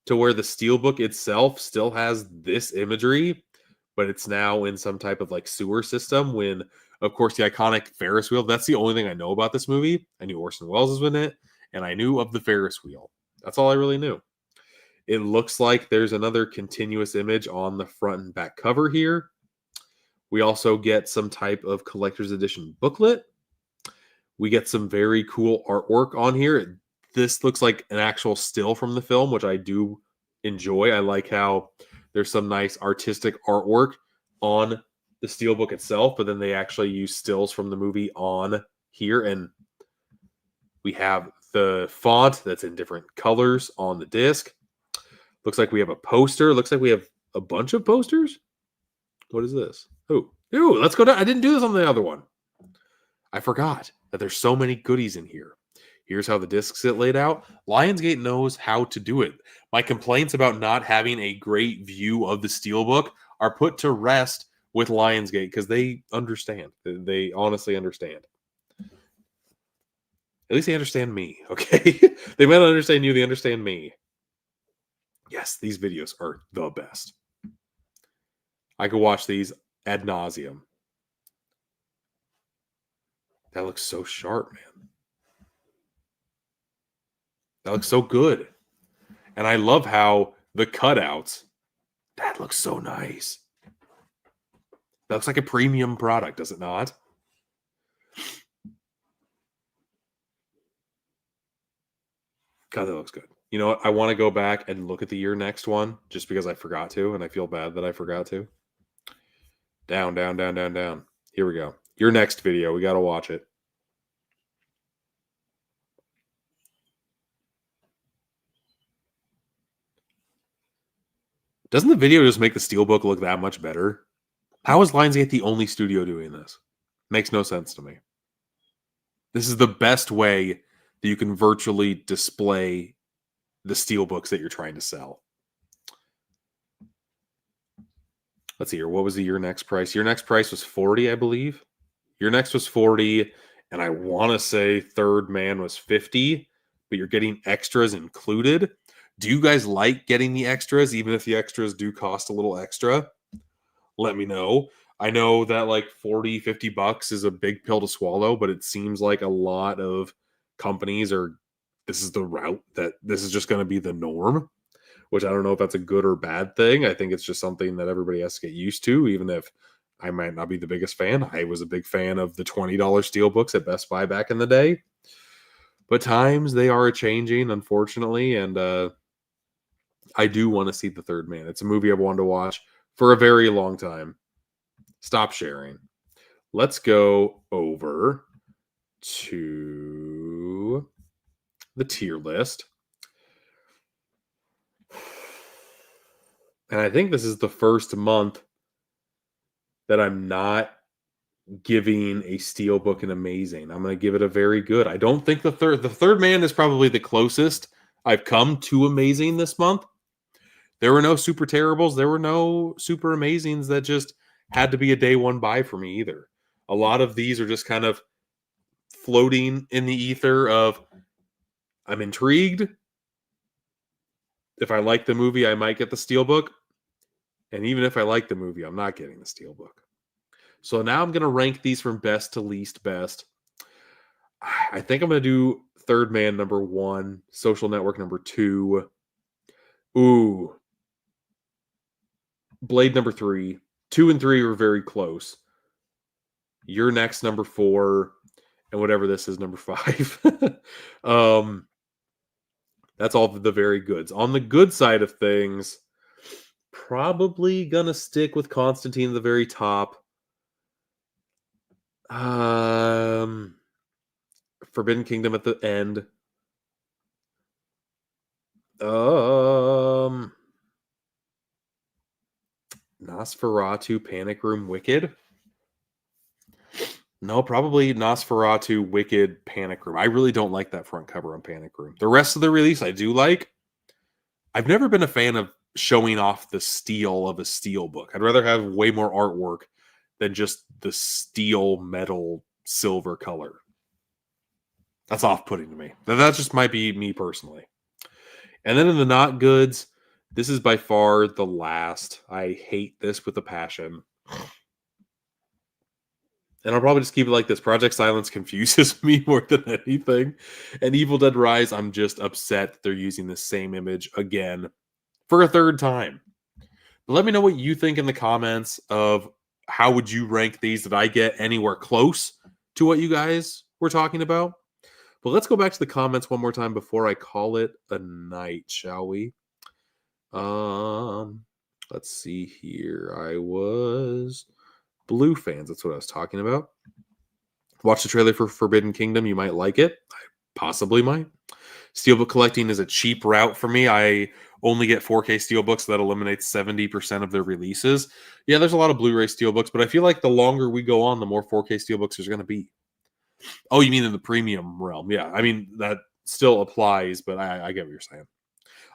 to where the Steelbook itself still has this imagery, but it's now in some type of like sewer system when, of course, the iconic Ferris wheel. That's the only thing I know about this movie. I knew Orson Welles was in it, and I knew of the Ferris wheel. That's all I really knew. It looks like there's another continuous image on the front and back cover here. We also get some type of collector's edition booklet. We get some very cool artwork on here. This looks like an actual still from the film, which I do enjoy. I like how there's some nice artistic artwork on the Steelbook itself, but then they actually use stills from the movie on here. And we have the font that's in different colors on the disc. Looks like we have a poster. Looks like we have a bunch of posters. What is this? Oh, ooh, let's go down. I didn't do this on the other one. I forgot that there's so many goodies in here. Here's how the discs get laid out. Lionsgate knows how to do it. My complaints about not having a great view of the Steelbook are put to rest with Lionsgate because they understand. They honestly understand. At least they understand me, okay? They might not understand you, they understand me. Yes, these videos are the best. I could watch these ad nauseum. That looks so sharp, man. That looks so good. And I love how the cutouts, that looks so nice. That looks like a premium product, does it not? God, that looks good. You know what? I want to go back and look at the year next one just because I forgot to, and I feel bad that I forgot to. Down, down, down, down, down. Here we go. Your next video. We got to watch it. Doesn't the video just make the Steelbook look that much better? How is Lionsgate the only studio doing this? Makes no sense to me. This is the best way that you can virtually display the Steelbooks that you're trying to sell. Let's see here. What was the Your Next price? Your Next price was 40, I believe. Your Next was 40, and I want to say Third Man was 50, but you're getting extras included. Do you guys like getting the extras, even if the extras do cost a little extra? Let me know. I know that like 40, 50 bucks is a big pill to swallow, but it seems like a lot of companies this is the route that this is just going to be the norm, which I don't know if that's a good or bad thing. I think it's just something that everybody has to get used to, even if I might not be the biggest fan. I was a big fan of the $20 Steelbooks at Best Buy back in the day. But times, they are changing, unfortunately, and I do want to see The Third Man. It's a movie I've wanted to watch for a very long time. Stop sharing. Let's go over to the tier list. And I think this is the first month that I'm not giving a Steelbook an amazing. I'm going to give it a very good. I don't think the Third Man is probably the closest I've come to amazing this month. There were no super terribles. There were no super amazings that just had to be a day one buy for me either. A lot of these are just kind of floating in the ether of I'm intrigued. If I like the movie, I might get the Steelbook. And even if I like the movie, I'm not getting the Steelbook. So now I'm going to rank these from best to least best. I think I'm going to do Third Man number 1, Social Network number 2. Ooh. Blade number 3. 2 and 3 were very close. Your Next number 4. And whatever this is, number 5. That's all the very goods. On the good side of things, Probably gonna stick with Constantine at the very top. Um, Forbidden Kingdom at the end. Um, Nosferatu, Panic Room, Wicked. No, probably Nosferatu, Wicked, Panic Room. I really don't like that front cover on Panic Room. The rest of the release I do like. I've never been a fan of showing off the steel of a Steelbook. I'd rather have way more artwork than just the steel, metal, silver color. That's off-putting to me. That just might be me personally. And then in the not goods, this is by far the last. I hate this with a passion. And I'll probably just keep it like this. Project Silence confuses me more than anything. And Evil Dead Rise, I'm just upset that they're using the same image again for a third time. But let me know what you think in the comments of how would you rank these? Did I get anywhere close to what you guys were talking about? But let's go back to the comments one more time before I call it a night, shall we? Let's see here. I was Blue fans. That's what I was talking about. Watch the trailer for Forbidden Kingdom. You might like it. I possibly might. Steelbook collecting is a cheap route for me. I only get 4K Steelbooks. So that eliminates 70% of their releases. Yeah, there's a lot of Blu-ray Steelbooks, but I feel like the longer we go on, the more 4K Steelbooks there's going to be. Oh, you mean in the premium realm? Yeah, I mean, that still applies, but I get what you're saying.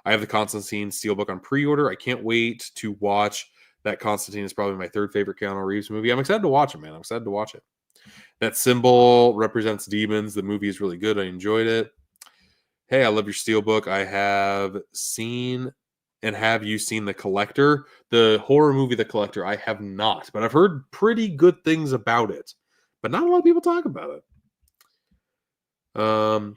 I have the Constantine Steelbook on pre-order. I can't wait to watch that. Constantine is probably my third favorite Keanu Reeves movie. I'm excited to watch it, man. I'm excited to watch it. That symbol represents demons. The movie is really good. I enjoyed it. Hey, I love your Steelbook. I have seen and have you seen The Collector? The horror movie The Collector. I have not, but I've heard pretty good things about it. But not a lot of people talk about it.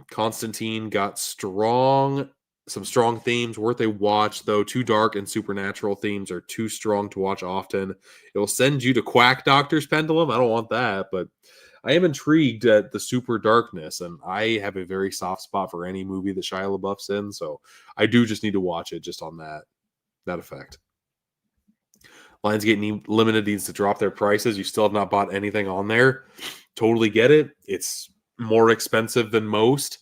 Constantine got some strong themes, worth a watch, though. Too dark and supernatural themes are too strong to watch often. It will send you to Quack Doctor's Pendulum. I don't want that, but I am intrigued at the super darkness, and I have a very soft spot for any movie that Shia LaBeouf's in, so I do just need to watch it just on that effect. Lionsgate Limited needs to drop their prices. You still have not bought anything on there. Totally get it. It's more expensive than most.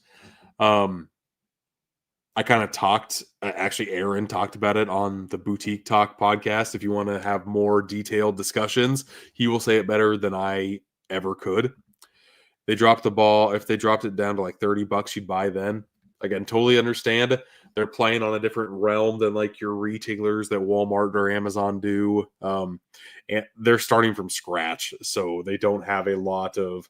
I kind of talked, actually, Aaron talked about it on the Boutique Talk podcast. If you want to have more detailed discussions, he will say it better than I ever could. They dropped the ball. If they dropped it down to like $30, you'd buy then. Again, totally understand. They're playing on a different realm than like your retailers that Walmart or Amazon do. And they're starting from scratch. So they have a lot of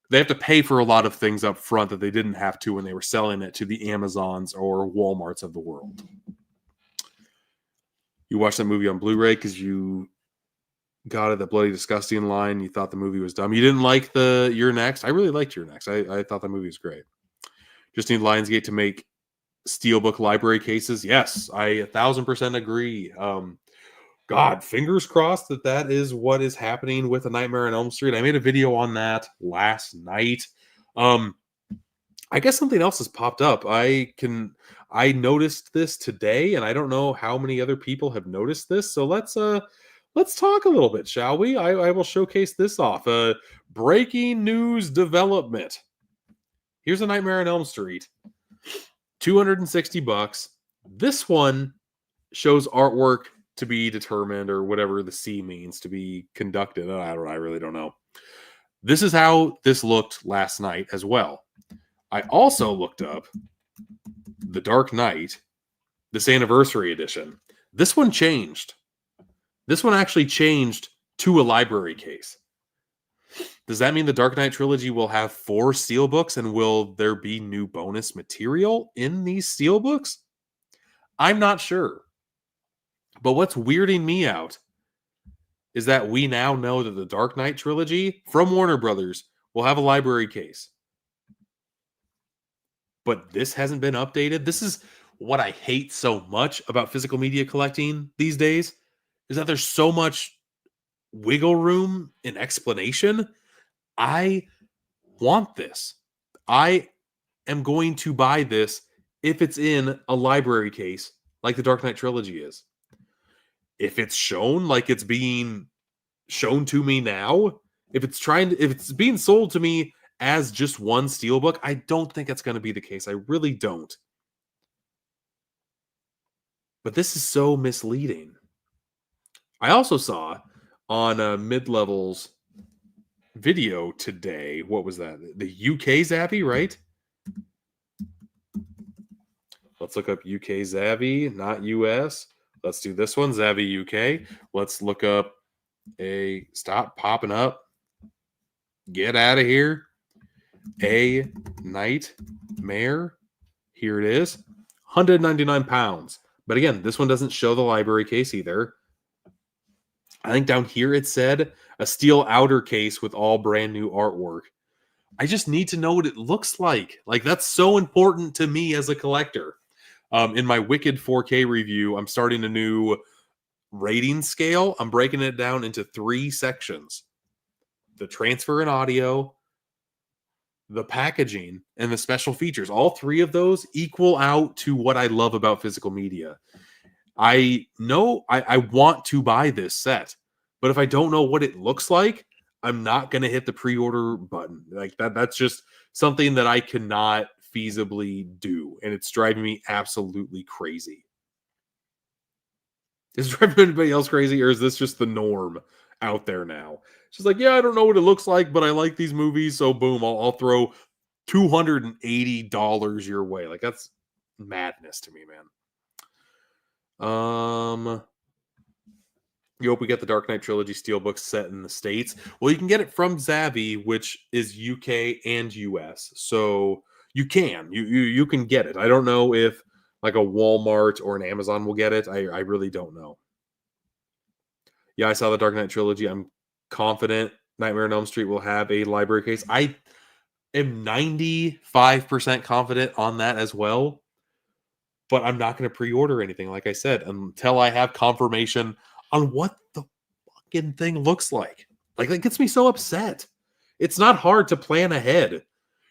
they have to pay for a lot of things up front that they didn't have to when they were selling it to the Amazons or Walmarts of the world. You watched that movie on Blu-ray because you got it, the Bloody Disgusting line. You thought the movie was dumb. You didn't like You're Next. I really liked You're Next. I thought that movie was great. Just need Lionsgate to make Steelbook library cases. Yes, I 1,000% agree. God, fingers crossed that is what is happening with A Nightmare on Elm Street. I made a video on that last night. I guess something else has popped up. I noticed this today, and I don't know how many other people have noticed this. So let's talk a little bit, shall we? I will showcase this off. Breaking news development. Here's A Nightmare on Elm Street. $260. This one shows artwork to be determined, or whatever the C means, to be conducted. I really don't know. This is how this looked last night as well. I also looked up The Dark Knight, this anniversary edition. This one changed. This one actually changed to a library case. Does that mean the Dark Knight trilogy will have 4 steelbooks, and will there be new bonus material in these steelbooks? I'm not sure. But what's weirding me out is that we now know that the Dark Knight trilogy from Warner Brothers will have a library case. But this hasn't been updated. This is what I hate so much about physical media collecting these days, is that there's so much wiggle room in explanation. I want this. I am going to buy this if it's in a library case like the Dark Knight trilogy is. If it's shown like it's being shown to me now, if it's being sold to me as just one Steelbook, I don't think it's going to be the case. I really don't. But this is so misleading. I also saw on Mid-Level's video today, what was that? The UK Zavvi, right? Let's look up UK Zavvi, not US. Let's do this one, Zavvi UK. Let's look up stop popping up. Get out of here. A Nightmare. Here it is. £199. But again, this one doesn't show the library case either. I think down here it said a steel outer case with all brand new artwork. I just need to know what it looks like. Like, that's so important to me as a collector. In my Wicked 4K review, I'm starting a new rating scale. I'm breaking it down into 3 sections: the transfer and audio, the packaging, and the special features. All 3 of those equal out to what I love about physical media. I know I want to buy this set, but if I don't know what it looks like, I'm not going to hit the pre-order button. Like that's just something that I cannot feasibly do, and it's driving me absolutely crazy. Is it driving anybody else crazy, or is this just the norm out there now? She's like, yeah, I don't know what it looks like, but I like these movies, so boom, I'll throw $280 your way. Like, that's madness to me, man. You hope we get the Dark Knight trilogy Steelbook set in the States. Well, you can get it from Zavvi, which is UK and US. So you can get it. I don't know if like a Walmart or an Amazon will get it. I really don't know. Yeah, I saw the Dark Knight trilogy. I'm confident Nightmare on Elm Street will have a library case. I am 95% confident on that as well. But I'm not going to pre-order anything, like I said, until I have confirmation on what the fucking thing looks like. Like, that gets me so upset. It's not hard to plan ahead.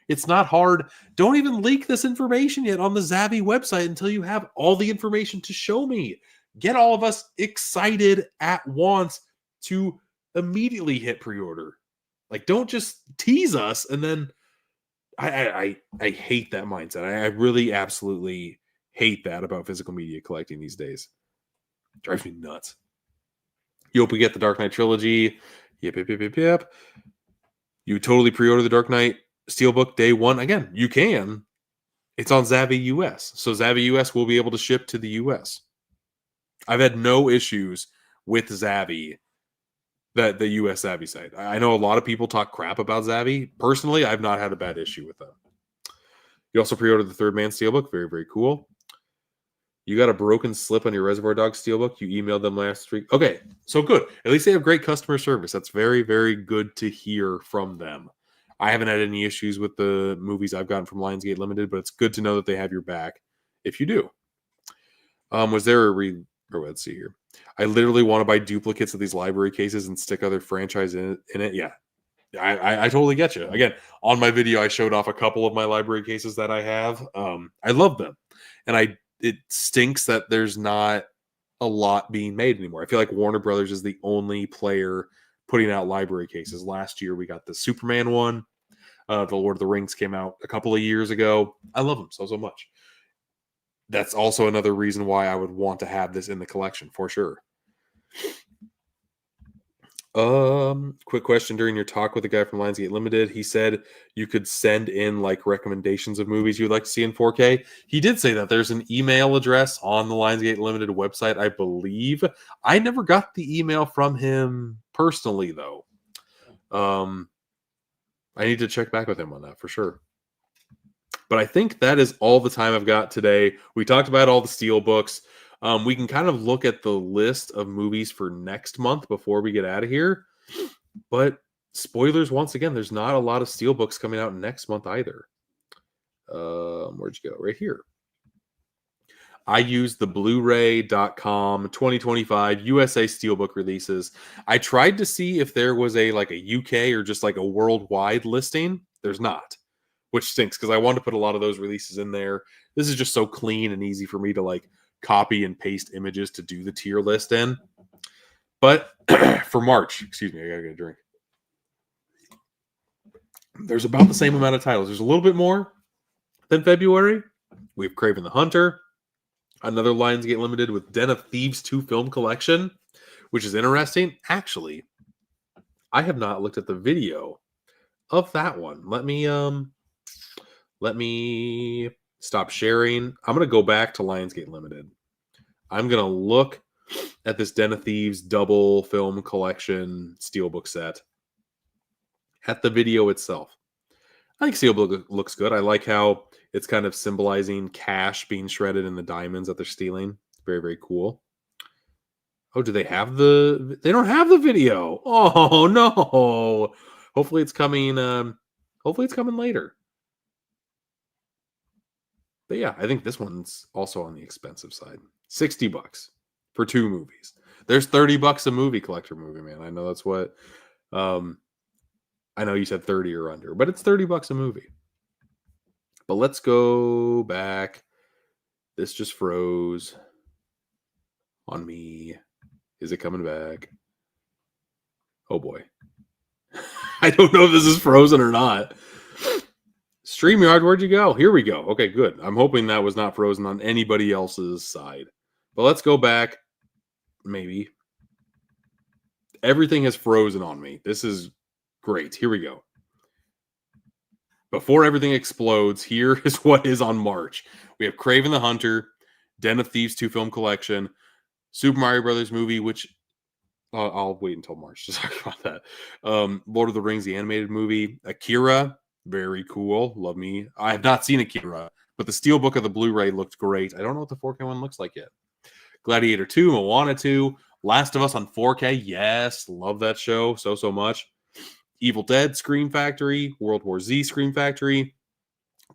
It's not hard. Don't even leak this information yet on the Zavvi website until you have all the information to show me. Get all of us excited at once to immediately hit pre-order. Like, don't just tease us and then I hate that mindset. I really absolutely hate that about physical media collecting these days. It drives me nuts. You hope we get the Dark Knight trilogy. Yep. You totally pre-order the Dark Knight Steelbook day one. Again, you can. It's on Zavvi US. So Zavvi US will be able to ship to the US. I've had no issues with Zavvi, the US Zavvi site. I know a lot of people talk crap about Zavvi. Personally, I've not had a bad issue with them. You also pre-ordered the Third Man Steelbook. Very, very cool. You got a broken slip on your Reservoir Dogs Steelbook. You emailed them last week. Okay, so good. At least they have great customer service. That's very, very good to hear from them. I haven't had any issues with the movies I've gotten from Lionsgate Limited, but it's good to know that they have your back if you do. Was there let's see here. I literally want to buy duplicates of these library cases and stick other franchise in it. Yeah, I totally get you. Again, on my video, I showed off a couple of my library cases that I have. I love them, and it stinks that there's not a lot being made anymore. I feel like Warner Brothers is the only player putting out library cases. Last year, we got the Superman one. The Lord of the Rings came out a couple of years ago. I love them so much. That's also another reason why I would want to have this in the collection for sure. Quick question. During your talk with the guy from Lionsgate Limited, he said you could send in like recommendations of movies you'd like to see in 4K. He did say that there's an email address on the Lionsgate Limited website, I believe. I never got the email from him personally, though. I need to check back with him on that for sure. But I think that is all the time I've got today. We talked about all the Steelbooks. We can kind of look at the list of movies for next month before we get out of here. But spoilers, once again, there's not a lot of Steelbooks coming out next month either. Where'd you go? Right here. I use the Blu-ray.com 2025 USA Steelbook releases. I tried to see if there was a UK or just like a worldwide listing. There's not, which stinks because I wanted to put a lot of those releases in there This is just so clean and easy for me to like copy and paste images to do the tier list in. But for March, excuse me, I gotta get a drink. There's about the same amount of titles. There's a little bit more than February. We have Craven the Hunter, another Lionsgate Limited with Den of Thieves 2 film collection, which is interesting. Actually, I have not looked at the video of that one. Let me stop sharing. I'm gonna go back to Lionsgate Limited. I'm gonna look at this Den of Thieves double film collection steelbook set at the video itself. I think steelbook looks good. I like how it's kind of symbolizing cash being shredded in the diamonds that they're stealing. Very, very cool. Oh, do they have the? They don't have the video. Oh no. Hopefully it's coming. Hopefully it's coming later. But yeah, I think this one's also on the expensive side. $60 for 2 movies. There's $30 a movie, collector movie, man. I know that's what. I know you said 30 or under, but it's $30 a movie. But let's go back. This just froze on me. Is it coming back? Oh boy. I don't know if this is frozen or not. StreamYard, where'd you go? Here we go. Okay, good. I'm hoping that was not frozen on anybody else's side. But let's go back. Maybe. Everything has frozen on me. This is great. Here we go. Before everything explodes, here is what is on March. We have Craven the Hunter, Den of Thieves 2 film collection, Super Mario Brothers movie, which I'll wait until March to talk about that. Lord of the Rings, the animated movie, Akira, very cool. Love me. I have not seen Akira, but the steelbook of the Blu-ray looked great. I don't know what the 4K one looks like yet. Gladiator 2, Moana 2, Last of Us on 4K. Yes, love that show so much. Evil Dead, Scream Factory, World War Z, Scream Factory,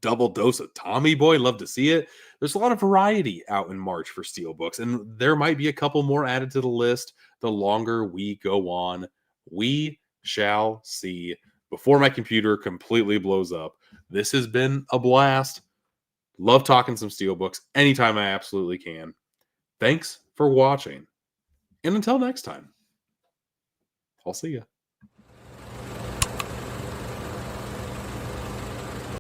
double dose of Tommy Boy. Love to see it. There's a lot of variety out in March for steelbooks, and there might be a couple more added to the list the longer we go on. We shall see before my computer completely blows up. This has been a blast. Love talking some steelbooks anytime I absolutely can. Thanks for watching. And until next time, I'll see you.